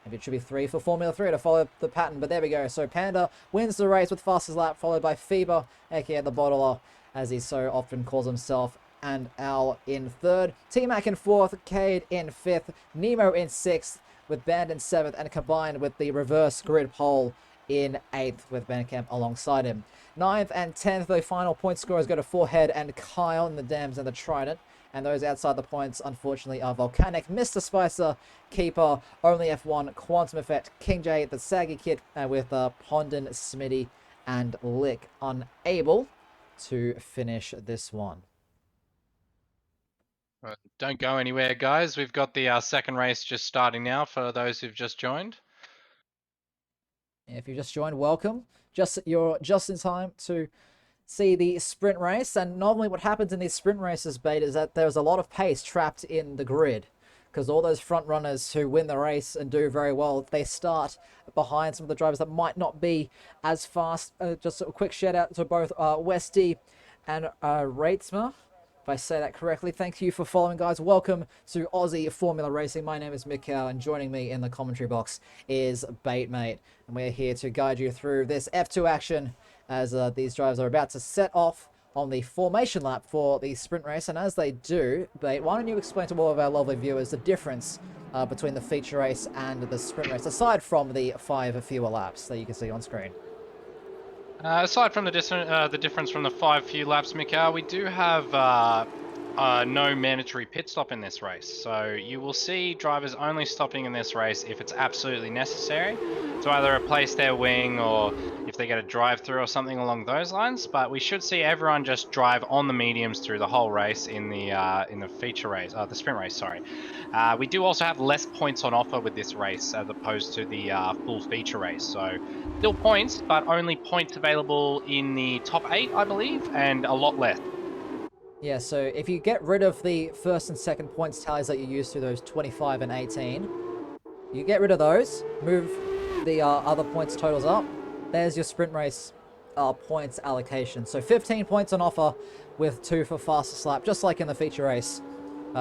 Maybe it should be 3 for Formula 3 to follow the pattern, but there we go. So Panda wins the race with fastest lap, followed by FIBA, aka the bottler, as he so often calls himself, and Al in 3rd. T-Mac in 4th, Cade in 5th, Nemo in 6th, with Band in 7th, and combined with the reverse grid pole in 8th with Bandcamp alongside him. 9th and 10th, the final point scorers go to Forehead and Kyle in the Dams and the Trident. And those outside the points, unfortunately, are Volcanic, Mr. Spicer, Keeper, Only F1, Quantum Effect, King J, the Saggy Kid, with Pondon, Smitty, and Lick unable to finish this one. Don't go anywhere, guys. We've got the second race just starting now for those who've just joined. If you just joined, welcome. You're just in time to see the sprint race. And normally what happens in these sprint races, Bait, is that there's a lot of pace trapped in the grid, because all those front runners who win the race and do very well, they start behind some of the drivers that might not be as fast. Just a quick shout out to both Westy and Ratesma, if I say that correctly. Thank you for following, guys. Welcome to Aussie Formula Racing. My name is Mikhail, and joining me in the commentary box is Baitmate. And we're here to guide you through this F2 action as these drivers are about to set off on the formation lap for the sprint race. And as they do, Bait, why don't you explain to all of our lovely viewers the difference between the feature race and the sprint race, aside from the 5 fewer laps that you can see on screen? Aside from the difference from the 5 few laps, Mikhail, we do have no mandatory pit stop in this race. So you will see drivers only stopping in this race if it's absolutely necessary to either replace their wing or if they get a drive-through or something along those lines. But we should see everyone just drive on the mediums through the whole race in the feature race, the sprint race. Sorry. We do also have less points on offer with this race as opposed to the full feature race. So still points, but only points available in the top 8, I believe, and a lot less. Yeah, so if you get rid of the first and second points tallies that you use through those 25 and 18, you get rid of those, move the other points totals up, there's your sprint race points allocation. So 15 points on offer with 2 for fastest lap, just like in the feature race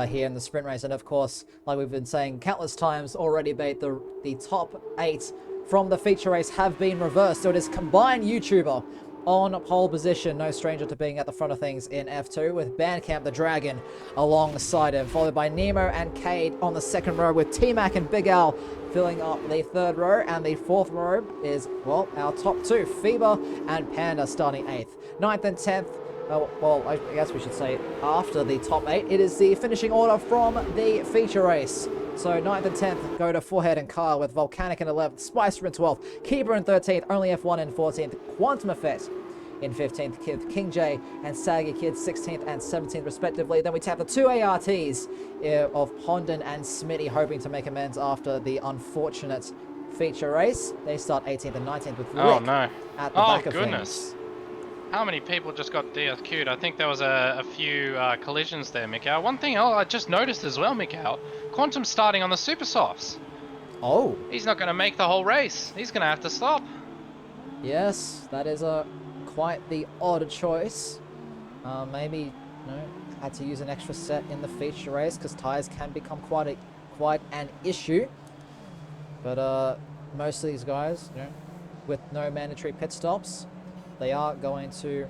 here in the sprint race. And of course, like we've been saying countless times already, Bait, the top 8 from the feature race have been reversed. So it is combined YouTuber on pole position, no stranger to being at the front of things in F2, with Bandcamp the Dragon alongside him, followed by Nemo and Cade on the second row, with T-Mac and Big Al filling up the third row, and the fourth row is, well, our top 2, Fever and Panda starting 8th. 9th and 10th, well, I guess we should say after the top 8, it is the finishing order from the feature race. So 9th and 10th go to Forehead and Kyle, with Volcanic in 11th, Spicer in 12th, Keeper in 13th, Only F1 in 14th, Quantum Effect in 15th, King J and Saggy Kid 16th and 17th respectively. Then we tap the 2 ARTs of Pondon and Smitty, hoping to make amends after the unfortunate feature race. They start 18th and 19th with Rick at the back of things. How many people just got DSQ'd? I think there was a few collisions there, Mikhail. One thing I just noticed as well, Mikhail, Quantum's starting on the super softs. Oh. He's not going to make the whole race. He's going to have to stop. Yes, that is quite the odd choice. Maybe, had to use an extra set in the feature race because tires can become quite an issue. But most of these guys, with no mandatory pit stops, they are going to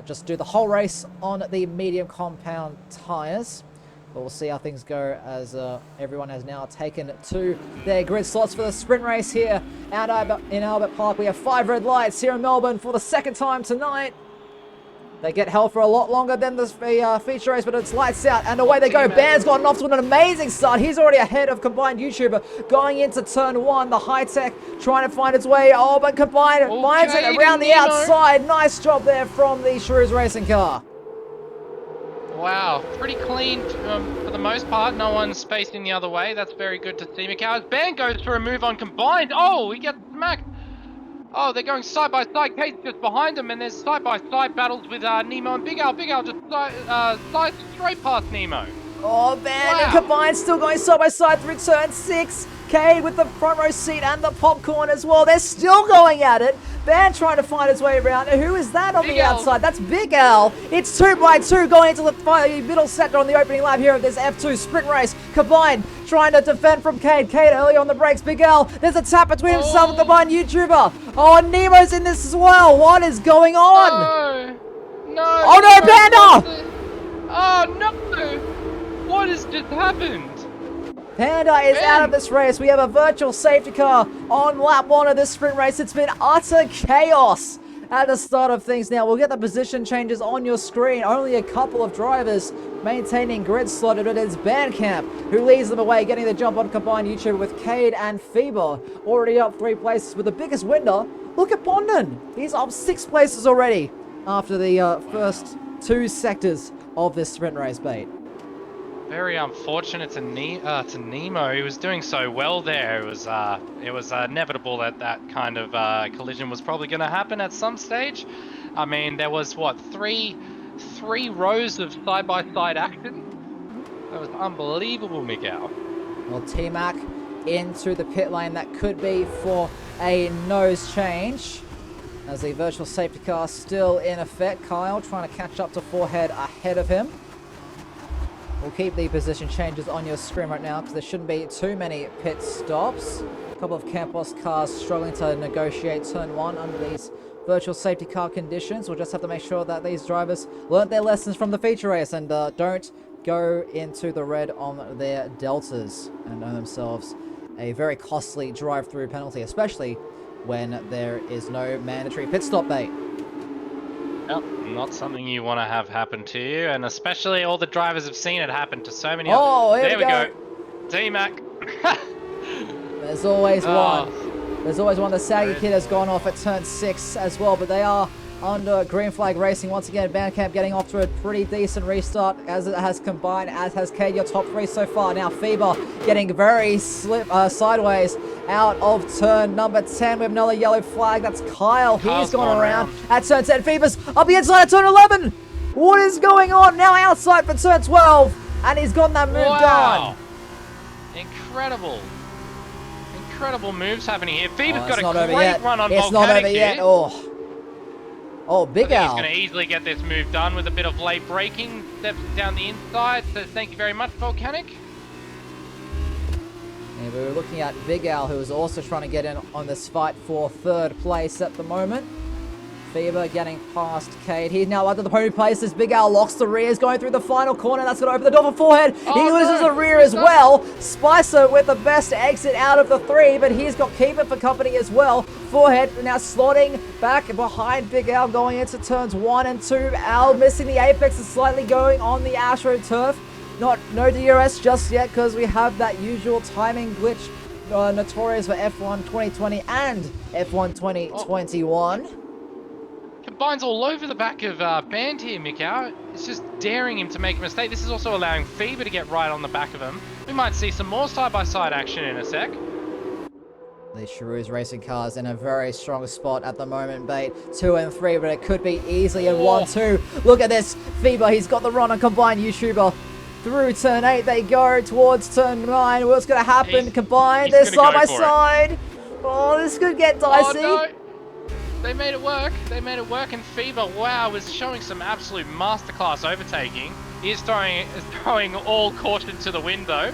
just do the whole race on the medium compound tires. But we'll see how things go as everyone has now taken to their grid slots for the sprint race here in Albert Park. We have 5 red lights here in Melbourne for the second time tonight. They get held for a lot longer than the feature race, but it's lights out, and away they go. Band's gotten off to an amazing start. He's already ahead of Combined YouTuber going into turn 1. The high-tech trying to find its way. Oh, but Combined finds it around the outside. Nice job there from the Shrews racing car. Wow, pretty clean for the most part. No one's spacing the other way. That's very good to see. Mikhail, Band goes for a move on Combined. Oh, he gets smacked. Oh, they're going side by side. Kate's just behind them, and there's side by side battles with Nemo and Big Al. Big Al just slides straight past Nemo. Oh, Band and Combined still going side by side through turn 6. Cade with the front row seat and the popcorn as well. They're still going at it. Band trying to find his way around. Who is that on the outside? That's Big Al. It's 2 by 2 going into the middle sector on the opening lap here of this F2 sprint race. Combined trying to defend from Cade. Cade early on the brakes. Big Al, there's a tap between himself and Combined YouTuber. Oh, Nemo's in this as well. What is going on? No. Oh no, Panda! Oh no! What has just happened? Panda is out of this race. We have a virtual safety car on lap 1 of this sprint race. It's been utter chaos at the start of things. Now, we'll get the position changes on your screen. Only a couple of drivers maintaining grid slotted. It is Bandcamp who leads them away, getting the jump on Combined YouTuber with Cade and Feeble already up 3 places with the biggest winner. Look at Pondon. He's up 6 places already after the first 2 sectors of this sprint race, Bait. Very unfortunate to Nemo. He was doing so well there. It was inevitable that kind of collision was probably going to happen at some stage. I mean, there was what three rows of side-by-side action. That was unbelievable, Miguel. Well, T-Mac into the pit lane. That could be for a nose change, as the virtual safety car still in effect. Kyle trying to catch up to Forehead ahead of him. We'll keep the position changes on your screen right now because there shouldn't be too many pit stops. A couple of Campos cars struggling to negotiate turn 1 under these virtual safety car conditions. We'll just have to make sure that these drivers learnt their lessons from the feature race and don't go into the red on their deltas and earn themselves a very costly drive-through penalty, especially when there is no mandatory pit stop bait. Yep, not something you want to have happen to you, and especially all the drivers have seen it happen to so many others. There we go. T-Mac. There's always one. There's always one. The Saggy Kid has gone off at turn 6 as well, but they are under green flag racing once again. Bandcamp getting off to a pretty decent restart as it has combined, as has Cade, your top 3 so far. Now Fever getting very sideways out of turn number 10 with another yellow flag. That's Kyle. He's gone around at turn 10. Fever's up the inside at turn 11. What is going on? Now outside for turn 12. And he's gotten that move done. Incredible. Incredible moves happening here. Fever's got a great run on Volcanic. It's not over yet. Oh, Big Al. He's going to easily get this move done with a bit of late braking. Steps down the inside. Says thank you very much, Volcanic. And we were looking at Big Al, who is also trying to get in on this fight for 3rd place at the moment. Fever getting past Cade. He's now under the pony places. Big Al locks the rears, going through the final corner. That's going to open the door for Forehead. He loses the rear as well. Spicer with the best exit out of the 3, but he's got Keeper for company as well. Forehead now slotting back behind Big Al going into turns 1 and 2. Al missing the apex and slightly going on the AstroTurf. No DRS just yet because we have that usual timing glitch notorious for F1 2020 and F1 2021. Combines all over the back of Band here, Mikau. It's just daring him to make a mistake. This is also allowing Fever to get right on the back of him. We might see some more side-by-side action in a sec. The Charouz racing cars in a very strong spot at the moment, Bait. 2 and 3, but it could be easily in 1-2. Look at this. Fever, he's got the run on combined YouTuber. Through turn 8, they go towards turn 9. What's going to happen? Combined, they're side-by-side. Oh, this could get dicey. Oh, no. They made it work. They made it work, and Fever, wow, is showing some absolute masterclass overtaking. He is throwing all caution to the wind, though.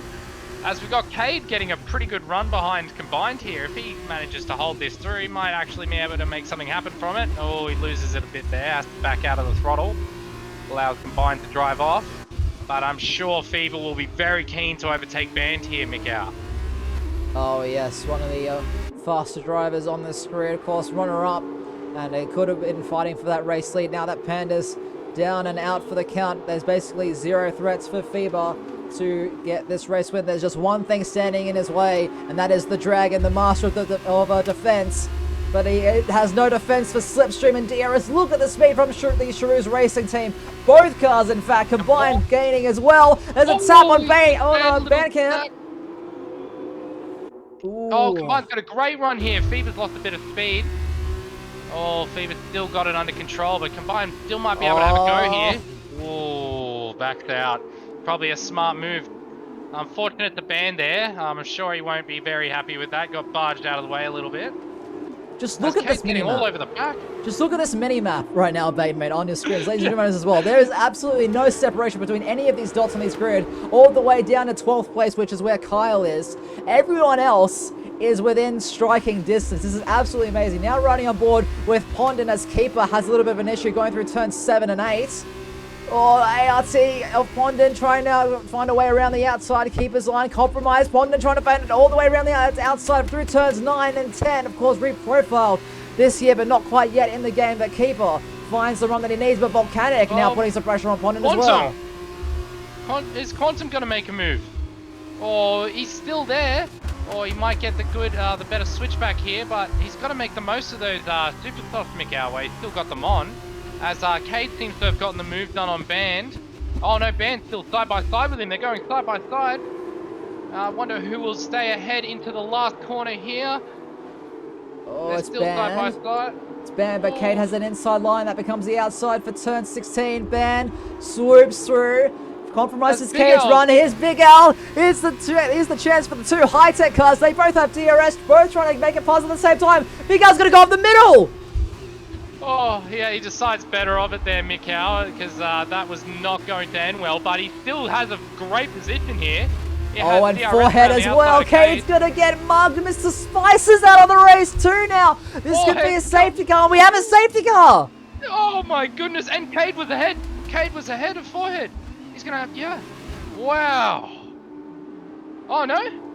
As we've got Cade getting a pretty good run behind Combined here. If he manages to hold this through, he might actually be able to make something happen from it. Oh, he loses it a bit there, has to back out of the throttle. Allows Combined to drive off. But I'm sure Fever will be very keen to overtake Band here, Mikau. Oh yes, one of the faster drivers on this career, of course, runner-up. And they could have been fighting for that race lead. Now that Panda's down and out for the count, there's basically 0 threats for Fever to get this race win. There's just one thing standing in his way, and that is the Dragon, the master of defense. But he has no defense for Slipstream and DRS. Look at the speed from the Charouz racing team. Both cars, in fact, combined gaining as well. There's a tap on Bane. Oh no, Bandcamp. Oh, Combined's got a great run here. Fever's lost a bit of speed. Oh, Fever's still got it under control, but Combined still might be able to have a go here. Whoa, backed out. Probably a smart move. Unfortunate to Band there. I'm sure he won't be very happy with that. Got barged out of the way a little bit. Just look at this mini all over the back. Just look at this mini-map right now, Baitmate, on your screens. Ladies and gentlemen, as well. There is absolutely no separation between any of these dots on this grid, all the way down to 12th place, which is where Kyle is. Everyone else is within striking distance. This is absolutely amazing. Now running on board with Pondon as keeper has a little bit of an issue going through turns 7 and 8. Oh, ART of Pondon trying to find a way around the outside. Keeper's line compromised. Pondon trying to find it all the way around the outside through turns 9 and 10. Of course, reprofiled this year, but not quite yet in the game. But Keeper finds the run that he needs, but Volcanic now putting some pressure on Pondon as well. Is Quantum going to make a move? Or he's still there? Or he might get the better switchback here, but he's got to make the most of those super soft Mikau where he's still got them on. As Cade seems to have gotten the move done on Band. Oh no, Band's still side by side with him. They're going side by side. I wonder who will stay ahead into the last corner here. Oh, They're it's still Band. side by side. It's Band, but Cade has an inside line that becomes the outside for turn 16. Band swoops through. Compromises Cade's run. Here's Big Al. Here's the chance for the two high-tech cars. They both have DRS, both trying to make it past at the same time. Big Al's going to go up the middle. Oh, yeah, he decides better of it there, Mikau, because that was not going to end well, but he still has a great position here. Oh, and forehead as well. Cade's gonna get mugged. Mr. Spice is out of the race too now. This could be a safety car. We have a safety car. Oh my goodness! And Cade was ahead. Cade was ahead of Forehead. He's gonna have, yeah. Wow. Oh no.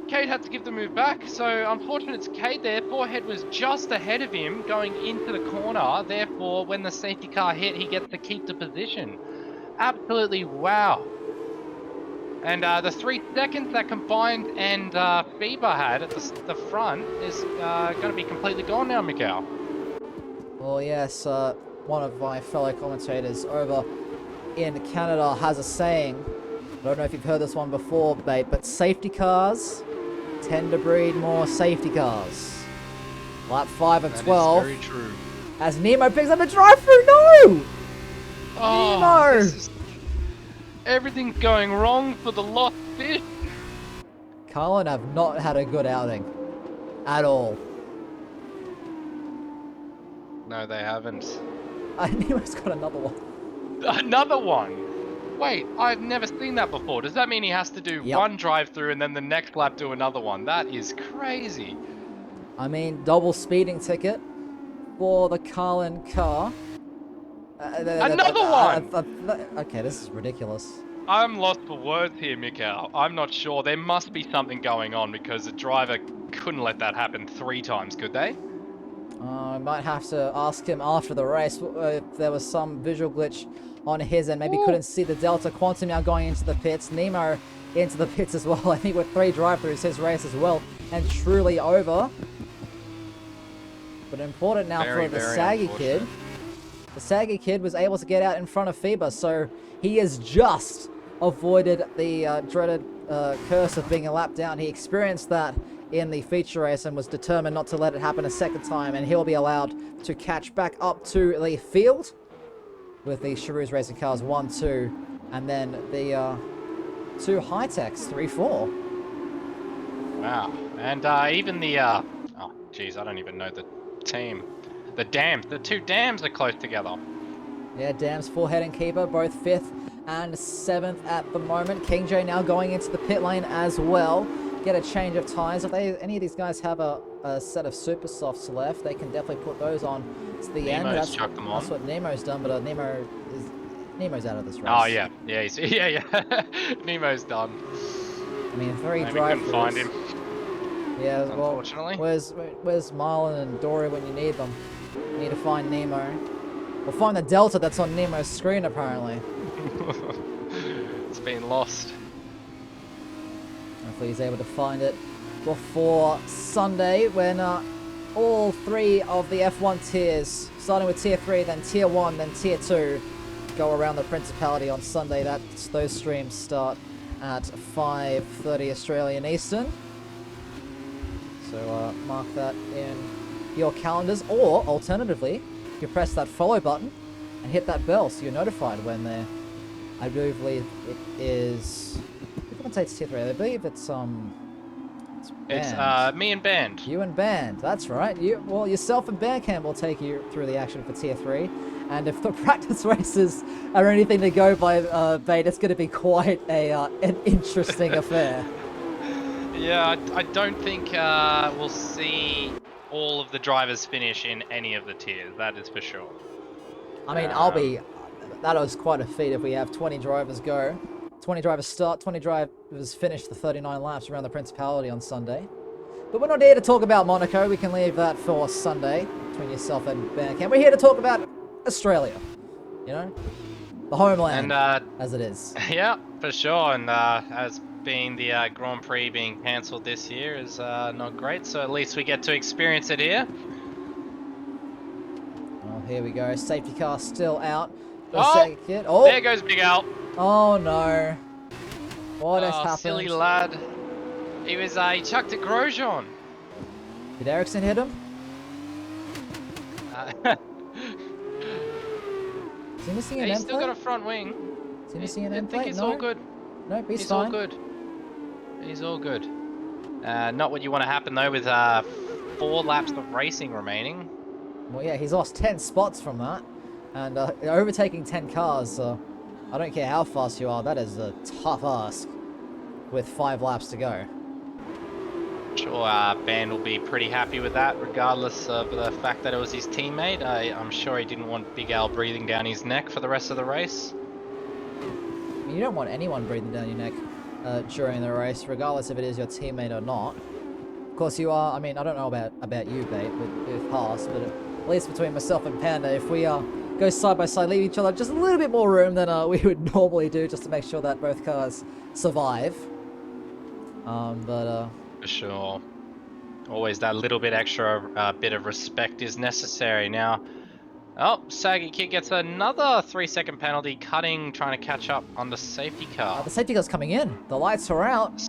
Cade had to give the move back. So unfortunate it's Cade there. Forehead was just ahead of him going into the corner. Therefore, when the safety car hit, he gets to keep the position. Absolutely wow. And the 3 seconds that Combined and FIBA had at the front is going to be completely gone now, Mikhail. Well, yes, one of my fellow commentators over in Canada has a saying. I don't know if you've heard this one before, mate, but safety cars tend to breed more safety cars. Lap 5 of 12. That is very true. As Nemo picks up the drive-through. No! Oh, Nemo! Everything's going wrong for the lost fish. Carlin have not had a good outing. At all. No, they haven't. Nemo's got another one. Another one? Wait, I've never seen that before. Does that mean he has to do one drive-through and then the next lap do another one? That is crazy. I mean, double speeding ticket for the Carlin car. Another one! Okay, this is ridiculous. I'm lost for words here, Mikhail. I'm not sure. There must be something going on because the driver couldn't let that happen 3 times, could they? I might have to ask him after the race if there was some visual glitch on his end. Maybe couldn't see the Delta. Quantum now going into the pits. Nemo into the pits as well. I think with 3 drive-throughs, his race as well. And truly over. But important now for the Saggy Kid. The Saggy Kid was able to get out in front of FIBA, so he has just avoided the dreaded curse of being a lap down. He experienced that in the feature race and was determined not to let it happen a second time, and he'll be allowed to catch back up to the field with the Charouz Racing Cars 1, 2, and then the 2 high-techs, 3, 4. Wow. And even the, oh, geez, I don't even know the team. The Dams, the 2 Dams are close together. Yeah, Dams, Forehead and Keeper, both 5th and 7th at the moment. King J now going into the pit lane as well. Get a change of tyres. If any of these guys have a set of super softs left, they can definitely put those on to the end. That's what Nemo's done, but Nemo's out of this race. Oh yeah, yeah, Nemo's done. I mean, 3 drive-throughs. We couldn't find him. Yeah, well, unfortunately. Where's Marlon and Dory when you need them? You need to find Nemo. We'll find the Delta that's on Nemo's screen, apparently. It's been lost. Hopefully he's able to find it before Sunday, when all 3 of the F1 tiers, starting with Tier 3, then Tier 1, then Tier 2, go around the Principality on Sunday. Those streams start at 5:30 Australian Eastern. So mark that in your calendars, or alternatively, you press that follow button and hit that bell so you're notified when they're, I believe it is, I wouldn't say it's Tier 3, I believe it's Band. It's me and Band. You and Band, that's right. Yourself and Bandcamp will take you through the action for Tier 3, and if the practice races are anything to go by, Bait, it's going to be quite an interesting affair. Yeah, I don't think we'll see all of the drivers finish in any of the tiers, that is for sure. I mean, that was quite a feat if we have 20 drivers go. 20 drivers start, 20 drivers finish the 39 laps around the Principality on Sunday. But we're not here to talk about Monaco, we can leave that for Sunday, between yourself and Bandcamp. We're here to talk about Australia, you know? The homeland, and, as it is. Yeah, for sure, and as being the Grand Prix being cancelled this year is not great, so at least we get to experience it here. Oh, here we go. Safety car still out. Oh, there goes Big Al. Oh no. What has happened? Silly lad. He was, he chucked at Grosjean. Did Ericsson hit him? Is he missing an end plate? He's still got a front wing. Is he missing an end plate? I think he's all good. Nope, he's all fine. good. He's all good. Not what you want to happen though with 4 laps of racing remaining. Well, yeah, he's lost 10 spots from that. And overtaking 10 cars, I don't care how fast you are, that is a tough ask. with 5 laps to go. Sure, Ben will be pretty happy with that, regardless of the fact that it was his teammate. I'm sure he didn't want Big Al breathing down his neck for the rest of the race. You don't want anyone breathing down your neck during the race, regardless if it is your teammate or not. Of course you are, I mean, I don't know about you, Bait, with Haas, but at least between myself and Panda, if we go side by side, leave each other just a little bit more room than we would normally do, just to make sure that both cars survive. For sure. Always that little bit extra bit of respect is necessary. Now, oh, Saggy Kid gets another 3-second penalty, trying to catch up on the safety car. The safety car's coming in. The lights are out.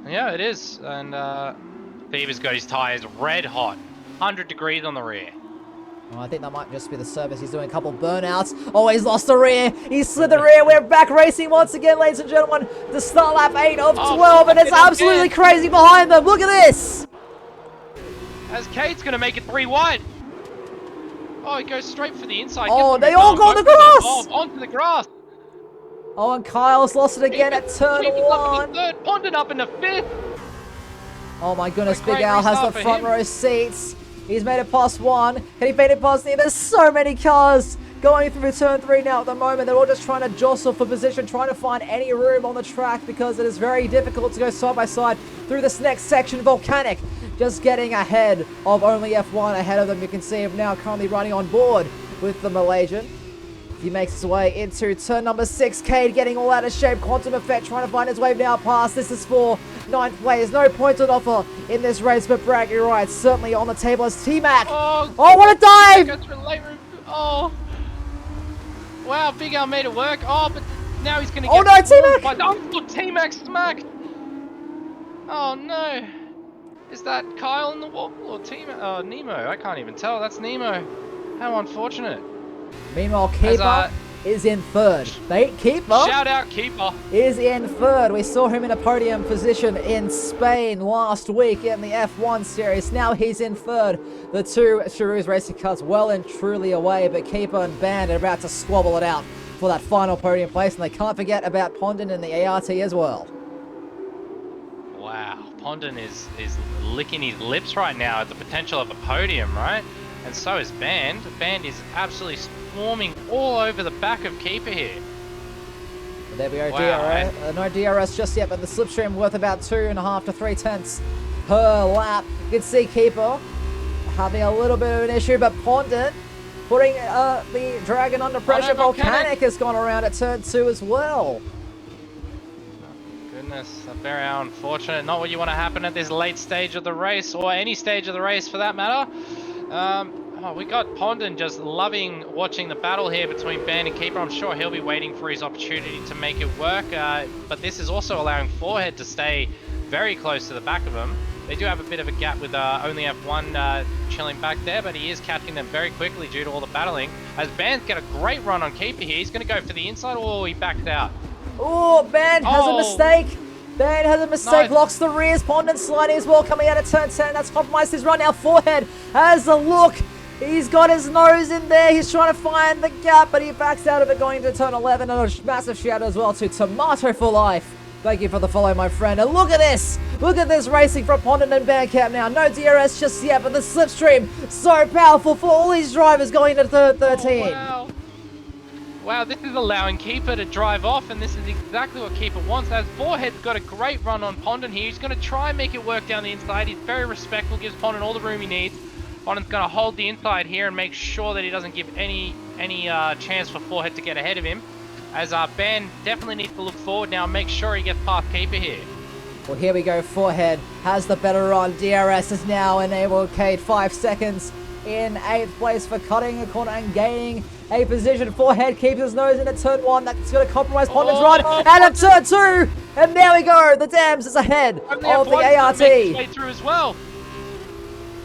Yeah, it is. And Beaver's got his tyres red hot. 100 degrees on the rear. Oh, I think that might just be the service. He's doing a couple burnouts. Oh, he's lost the rear. He slid the rear. We're back racing once again, ladies and gentlemen. The start lap 8 of 12, and it's absolutely crazy behind them. Look at this. As Kate's going to make it 3 wide. Oh, he goes straight for the inside. Oh, they all go on the grass. Oh, onto the grass. Oh, and Kyle's lost it again at turn 1. Third, Pondon up in the 5th. Oh my goodness, Big Al has the front row seats. He's made it past 1. Can he make it past 3? There's so many cars going through turn 3 now at the moment. They're all just trying to jostle for position, trying to find any room on the track because it is very difficult to go side by side through this next section. Volcanic just getting ahead of only F1 ahead of them. You can see him now currently running on board with the Malaysian. He makes his way into turn number 6. Cade getting all out of shape. Quantum Effect trying to find his way now past. This is for 9th place. No points on offer in this race, but bragging rights certainly on the table as T-Mac. Oh, what a dive! Oh. Wow, Big Al made it work. Oh, but now he's going to get... Oh no, T-Mac! Oh, T-Mac smacked! Oh no. Is that Kyle in the wall or T-Mac? Oh, Nemo. I can't even tell. That's Nemo. How unfortunate. Meanwhile, Keeper is in 3rd. Mate, Keeper. Shout out, Keeper. Is in 3rd. We saw him in a podium position in Spain last week in the F1 series. Now he's in 3rd. The 2 Cherouz racing cars well and truly away, but Keeper and Band are about to squabble it out for that final podium place, and they can't forget about Pondon in the ART as well. Wow, Pondon is licking his lips right now at the potential of a podium, right? And so is Band. Band is absolutely swarming all over the back of Keeper here. But there we go, wow, DRS. No DRS just yet, but the slipstream worth about 2.5 to 3 tenths per lap. You can see Keeper having a little bit of an issue, but Pondon putting the Dragon under pressure. Volcanic has gone around at turn 2 as well. Goodness, very unfortunate. Not what you want to happen at this late stage of the race, or any stage of the race for that matter. We got Pondon just loving watching the battle here between Band and Keeper. I'm sure he'll be waiting for his opportunity to make it work, but this is also allowing Forehead to stay very close to the back of him. They do have a bit of a gap with only F1 chilling back there, but he is catching them very quickly due to all the battling. As Band's got a great run on Keeper here. He's going to go for the inside, or he backed out. Oh, Band has a mistake. Band has a mistake, locks the rears. Pondon sliding as well, coming out of turn 10. That's compromised his run now. Forehead has a look. He's got his nose in there. He's trying to find the gap, but he backs out of it going into turn 11. And a massive shout out as well to Tomato for Life. Thank you for the follow, my friend. And look at this. Look at this racing from Pondon and Bandcamp now. No DRS just yet, but the slipstream so powerful for all these drivers going into third 13. Oh, wow. Wow, this is allowing Keeper to drive off, and this is exactly what Keeper wants. As Forehead's got a great run on Pondon here. He's going to try and make it work down the inside. He's very respectful, gives Pondon all the room he needs. Pondon's going to hold the inside here and make sure that he doesn't give any chance for Forehead to get ahead of him. As Band definitely needs to look forward now and make sure he gets past Keeper here. Well, here we go. Forehead has the better run. DRS is now enabled. Cade 5 seconds in 8th place for cutting a corner and gaining a position. Forehead keeps his nose in at turn 1. That's going to compromise Pondon's run. And at turn 2. And there we go. The Dams is ahead of the ART. Way through as well.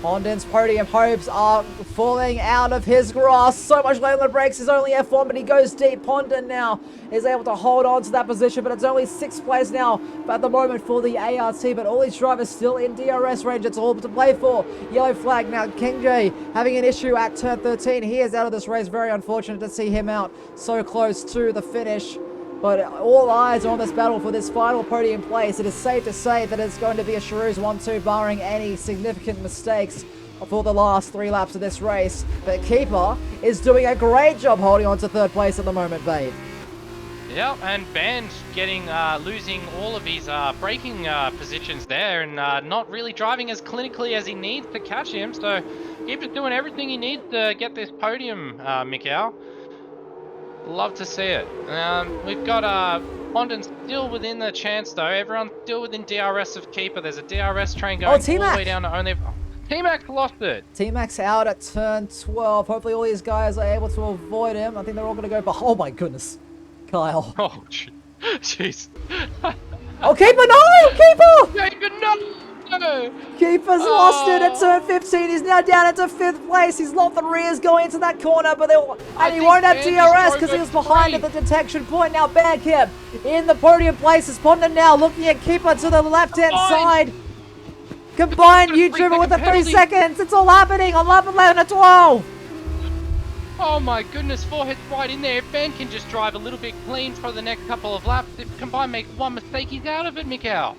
Pondon's podium hopes are falling out of his grasp. So much later on the brakes is only F1, but he goes deep. Pondon now is able to hold on to that position, but it's only 6th place now at the moment for the ART, but all these drivers still in DRS range. It's all to play for. Yellow flag now. King J having an issue at turn 13. He is out of this race. Very unfortunate to see him out so close to the finish. But all eyes are on this battle for this final podium place. It is safe to say that it's going to be a Charouz 1-2 barring any significant mistakes for the last 3 laps of this race. But Keeper is doing a great job holding on to 3rd place at the moment, babe. Yep, and Band getting losing all of his braking positions there and not really driving as clinically as he needs to catch him. So Keeper's doing everything he needs to get this podium, Mikhail. Love to see it. We've got Condon still within the chance though. Everyone's still within DRS of Keeper. There's a DRS train going all the way down to only... T-Mac lost it. T-Mac's out at turn 12. Hopefully all these guys are able to avoid him. I think they're all going to go... Oh my goodness. Kyle. Oh, jeez. Oh, Keeper, no! Keeper! Keeper, no! Keeper's lost it at turn 15. He's now down into 5th place. He's locked the rears going into that corner, but and he won't have DRS because he was behind at the detection point. Now Bandcamp in the podium place is Pondon now looking at Keeper to the left-hand side. Combined, you driven with the 3 seconds. It's all happening on lap 11 and 12. Oh my goodness, Forehead's right in there. If Ben can just drive a little bit clean for the next couple of laps, if Combine makes one mistake, he's out of it, Mikhail.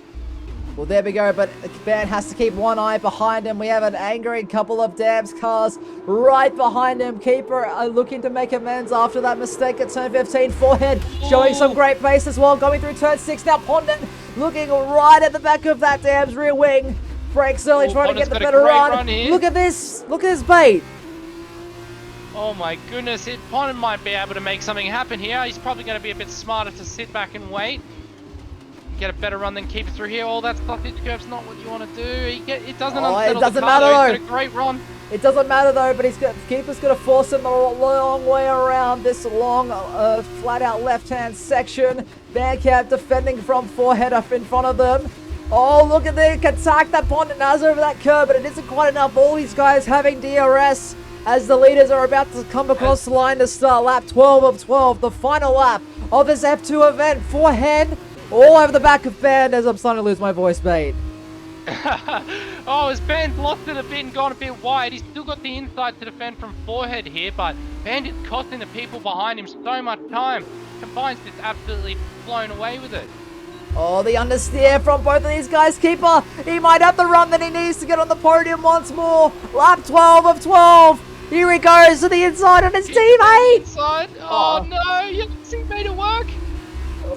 Well, there we go, but Ben has to keep one eye behind him. We have an angry couple of Dabs cars right behind him. Keeper looking to make amends after that mistake at turn 15. Forehead showing some great pace as well, going through turn 6. Now Pondon looking right at the back of that Dabs rear wing. Brakes early, trying to get the better run. Look at this bait. Oh my goodness, Pondon might be able to make something happen here. He's probably going to be a bit smarter to sit back and wait. Get a better run than Keeper through here. Oh, that sausage curve's not what you want to do. It doesn't unsettle the car, though. He's got a great run. It doesn't matter though, but Keeper's going to force him the long way around this long, flat-out left-hand section. Bandcamp defending from Forehead up in front of them. Oh, look at the attack that Pondon has over that curb, but it isn't quite enough. All these guys having DRS as the leaders are about to come across the line to start lap 12 of 12, the final lap of this F2 event. Forehead all over the back of Band as I'm starting to lose my voice, mate. Oh, as Band's lost it a bit and gone a bit wide, he's still got the inside to defend from Forehead here, but Band is costing the people behind him so much time. Combine's just absolutely blown away with it. Oh, the understeer from both of these guys. Keeper, he might have the run that he needs to get on the podium once more. Lap 12 of 12. Here he goes to the inside on his teammate. Inside? Oh no, your teammate at work.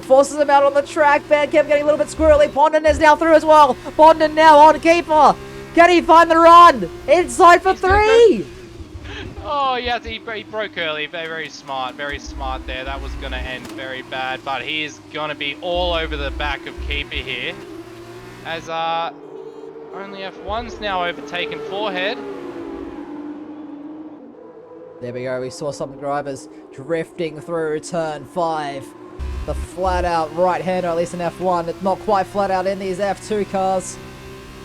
Forces him out on the track. Bandcamp getting a little bit squirrely. Pondon is now through as well. Pondon now on Keeper. Can he find the run? Inside for 3. Oh, yeah, he broke early. Very smart there. That was going to end very bad, but he is going to be all over the back of Keeper here. As only F1's now overtaken Forehead. There we go. We saw some drivers drifting through turn 5. The flat-out right-hander, at least in F1. It's not quite flat-out in these F2 cars.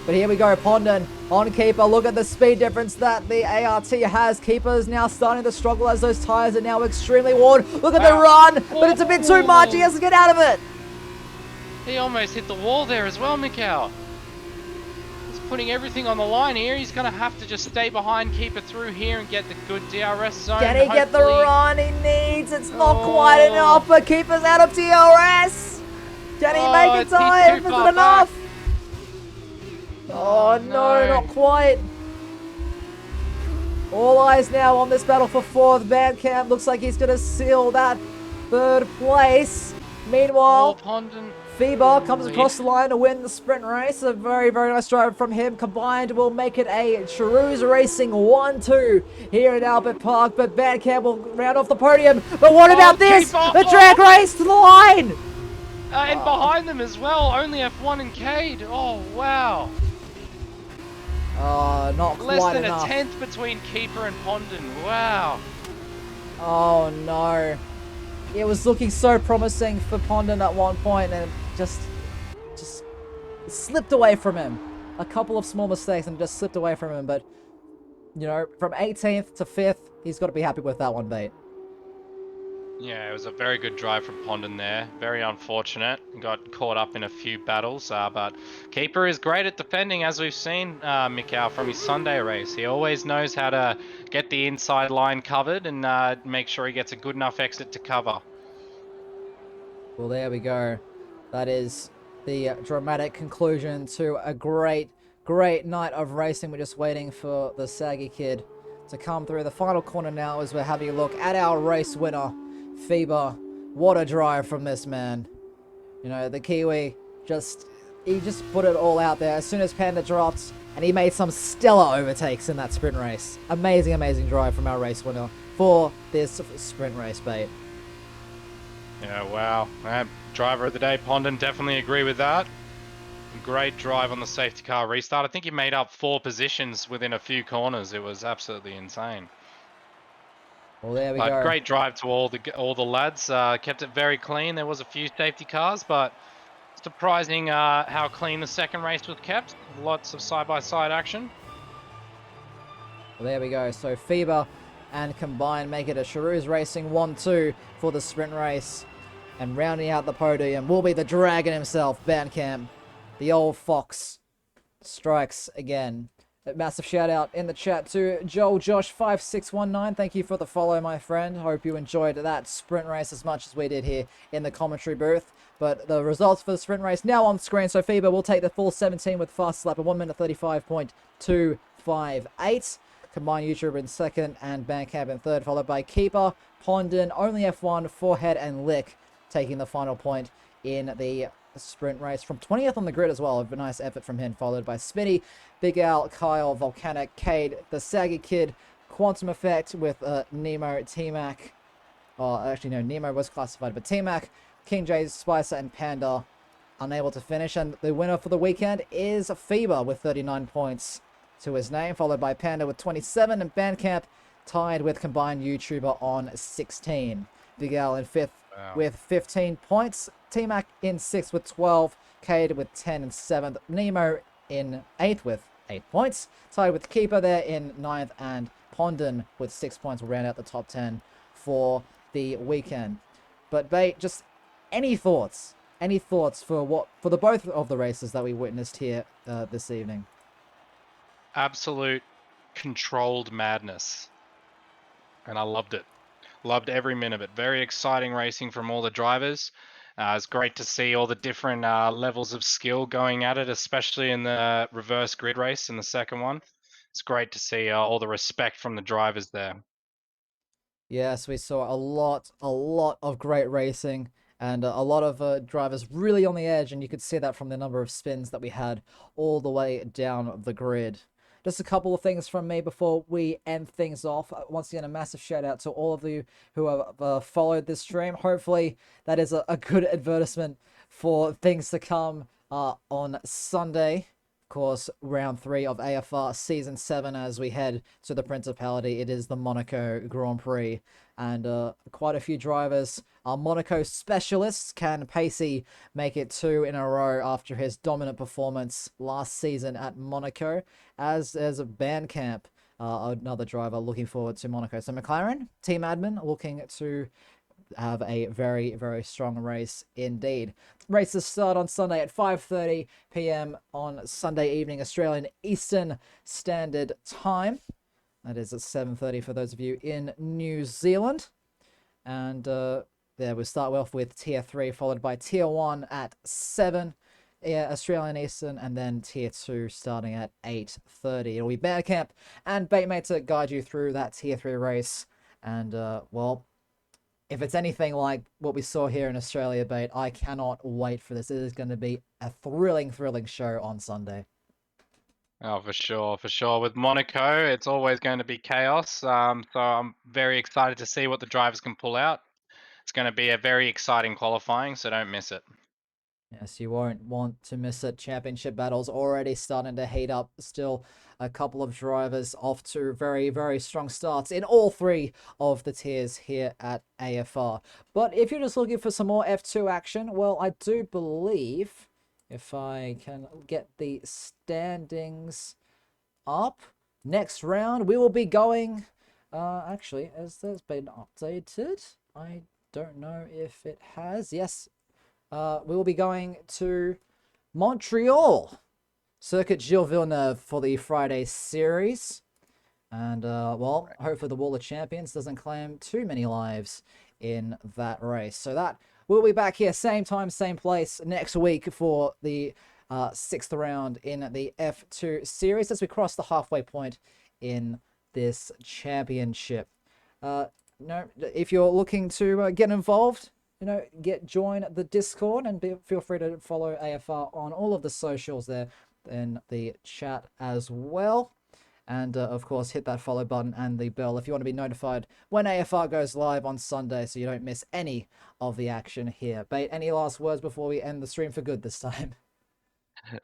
But here we go, Pondon on Keeper. Look at the speed difference that the ART has. Keeper is now starting to struggle as those tyres are now extremely worn. Look at the run, but it's a bit too much. He has to get out of it. He almost hit the wall there as well, Mikhail. He's putting everything on the line here. He's going to have to just stay behind Keeper through here and get the good DRS zone. Can he get the run he needs? It's not quite enough, but Keeper's out of DRS. Can he make it time? Is it enough? Oh no, not quite. All eyes now on this battle for 4th. Bandcamp looks like he's going to seal that 3rd place. Meanwhile, Feebar comes across the line to win the sprint race. A very, very nice drive from him. Combined will make it a Charouz Racing 1-2 here at Albert Park. But Bandcamp will round off the podium. But what about this? The track race to the line. And behind them as well, only F1 and Cade. Oh, wow. Not quite Less than enough. a tenth between Keeper and Pondon. Wow. Oh no. It was looking so promising for Pondon at one point and just slipped away from him. A couple of small mistakes and just slipped away from him, but you know, from 18th to 5th, he's got to be happy with that one, mate. Yeah, it was a very good drive from Pondon there. Very unfortunate. Got caught up in a few battles, but Keeper is great at defending, as we've seen, Mikhail, from his Sunday race. He always knows how to get the inside line covered and make sure he gets a good enough exit to cover. Well, there we go. That is the dramatic conclusion to a great, great night of racing. We're just waiting for the saggy kid to come through. The final corner now as we're having a look at our race winner, FIBA. What a drive from this man. You know, the Kiwi he just put it all out there as soon as Panda dropped, and he made some stellar overtakes in that sprint race. Amazing, amazing drive from our race winner for this sprint race, Bait. Yeah, wow. Driver of the day, Pondon, definitely agree with that. Great drive on the safety car restart. I think he made up 4 positions within a few corners. It was absolutely insane. Well, there we But go. great drive to all the lads. Kept it very clean. There was a few safety cars, but surprising how clean the second race was kept. Lots of side-by-side action. Well, there we go. So FIBA and Combined make it a Charouz Racing 1-2 for the sprint race. And rounding out the podium will be the dragon himself, Bandcamp. The old fox strikes again. A massive shout out in the chat to Joel Josh 5619. Thank you for the follow, my friend. Hope you enjoyed that sprint race as much as we did here in the commentary booth. But the results for the sprint race now on screen. So FIBA will take the full 17 with fastest lap of 1 minute 35.258. Combined YouTube in second and Bandcamp in third, followed by Keeper, Pondon, Only F1, Forehead, and Lick taking the final point in the sprint race from 20th on the grid as well. A nice effort from him, followed by Spinny, Big Al, Kyle, Volcanic, Cade, the Saggy Kid, Quantum Effect with Nemo, T-Mac. Oh, actually, no, Nemo was classified, but T-Mac, King J, Spicer, and Panda unable to finish. And the winner for the weekend is FIBA with 39 points to his name, followed by Panda with 27, and Bandcamp tied with Combined YouTuber on 16. Big Al in 5th with 15 points. T-Mac in 6th with 12. Cade with 10 and 7th. Nemo in 8th with 8 points. Tied with Keeper there in 9th. And Pondon with 6 points will round out the top 10 for the weekend. But Bait, just any thoughts? Any thoughts for the both of the races that we witnessed here this evening? Absolute controlled madness. And I loved it. Loved every minute of it. Very exciting racing from all the drivers. It's great to see all the different levels of skill going at it, especially in the reverse grid race in the second one. It's great to see all the respect from the drivers there. Yes, we saw a lot of great racing and a lot of drivers really on the edge, and you could see that from the number of spins that we had all the way down the grid. Just a couple of things from me before we end things off. Once again, a massive shout out to all of you who have followed this stream. Hopefully that is a good advertisement for things to come on Sunday. Of course, round 3 of AFR Season 7 as we head to the Principality. It is the Monaco Grand Prix. And quite a few drivers are Monaco specialists. Can Pacey make it 2 in a row after his dominant performance last season at Monaco? As a Bandcamp, another driver looking forward to Monaco. So McLaren, Team Admin, looking to have a very, very strong race indeed. Races start on Sunday at 5:30 p.m. on Sunday evening, Australian Eastern Standard Time. That is at 7:30 for those of you in New Zealand. And there we start off with Tier 3, followed by Tier 1 at 7, Australian Eastern, and then Tier 2 starting at 8:30. It'll be Bandcamp and Baitmate to guide you through that Tier 3 race. And, well, if it's anything like what we saw here in Australia, Bait, I cannot wait for this. It is going to be a thrilling show on Sunday. Oh, for sure, for sure. With Monaco, it's always going to be chaos. So I'm very excited to see what the drivers can pull out. It's going to be a very exciting qualifying, so don't miss it. Yes, you won't want to miss it. Championship battles already starting to heat up. Still a couple of drivers off to very, very strong starts in all 3 of the tiers here at AFR. But if you're just looking for some more F2 action, well, I do believe, if I can get the standings up, next round we will be going, actually, has this been updated? I don't know if it has. Yes, we will be going to Montreal, Circuit Gilles Villeneuve for the Friday series. And, well, hopefully the Wall of Champions doesn't claim too many lives in that race. So that we'll be back here, same time, same place, next week for the 6th round in the F2 series as we cross the halfway point in this championship. If you're looking to get involved, join the Discord and feel free to follow AFR on all of the socials there in the chat as well. And of course, hit that follow button and the bell if you want to be notified when AFR goes live on Sunday so you don't miss any of the action here. Bait, any last words before we end the stream for good this time?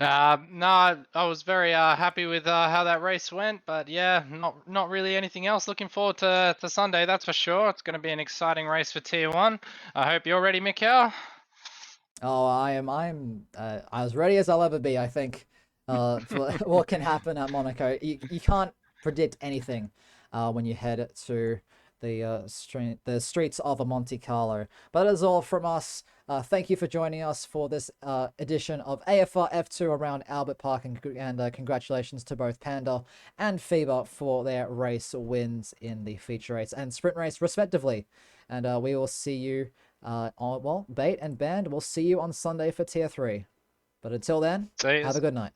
No, I was very happy with how that race went, but yeah, not really anything else. Looking forward to Sunday, that's for sure. It's going to be an exciting race for Tier 1. I hope you're ready, Mikhail. Oh, I'm as ready as I'll ever be, I think, for what can happen at Monaco. You can't predict anything when you head to the streets of Monte Carlo. But that is all from us. Thank you for joining us for this edition of AFR F2 around Albert Park, and congratulations to both Panda and FIBA for their race wins in the feature race and sprint race, respectively. And we will see you Bait and Band, we'll see you on Sunday for Tier 3. But until then, have a good night.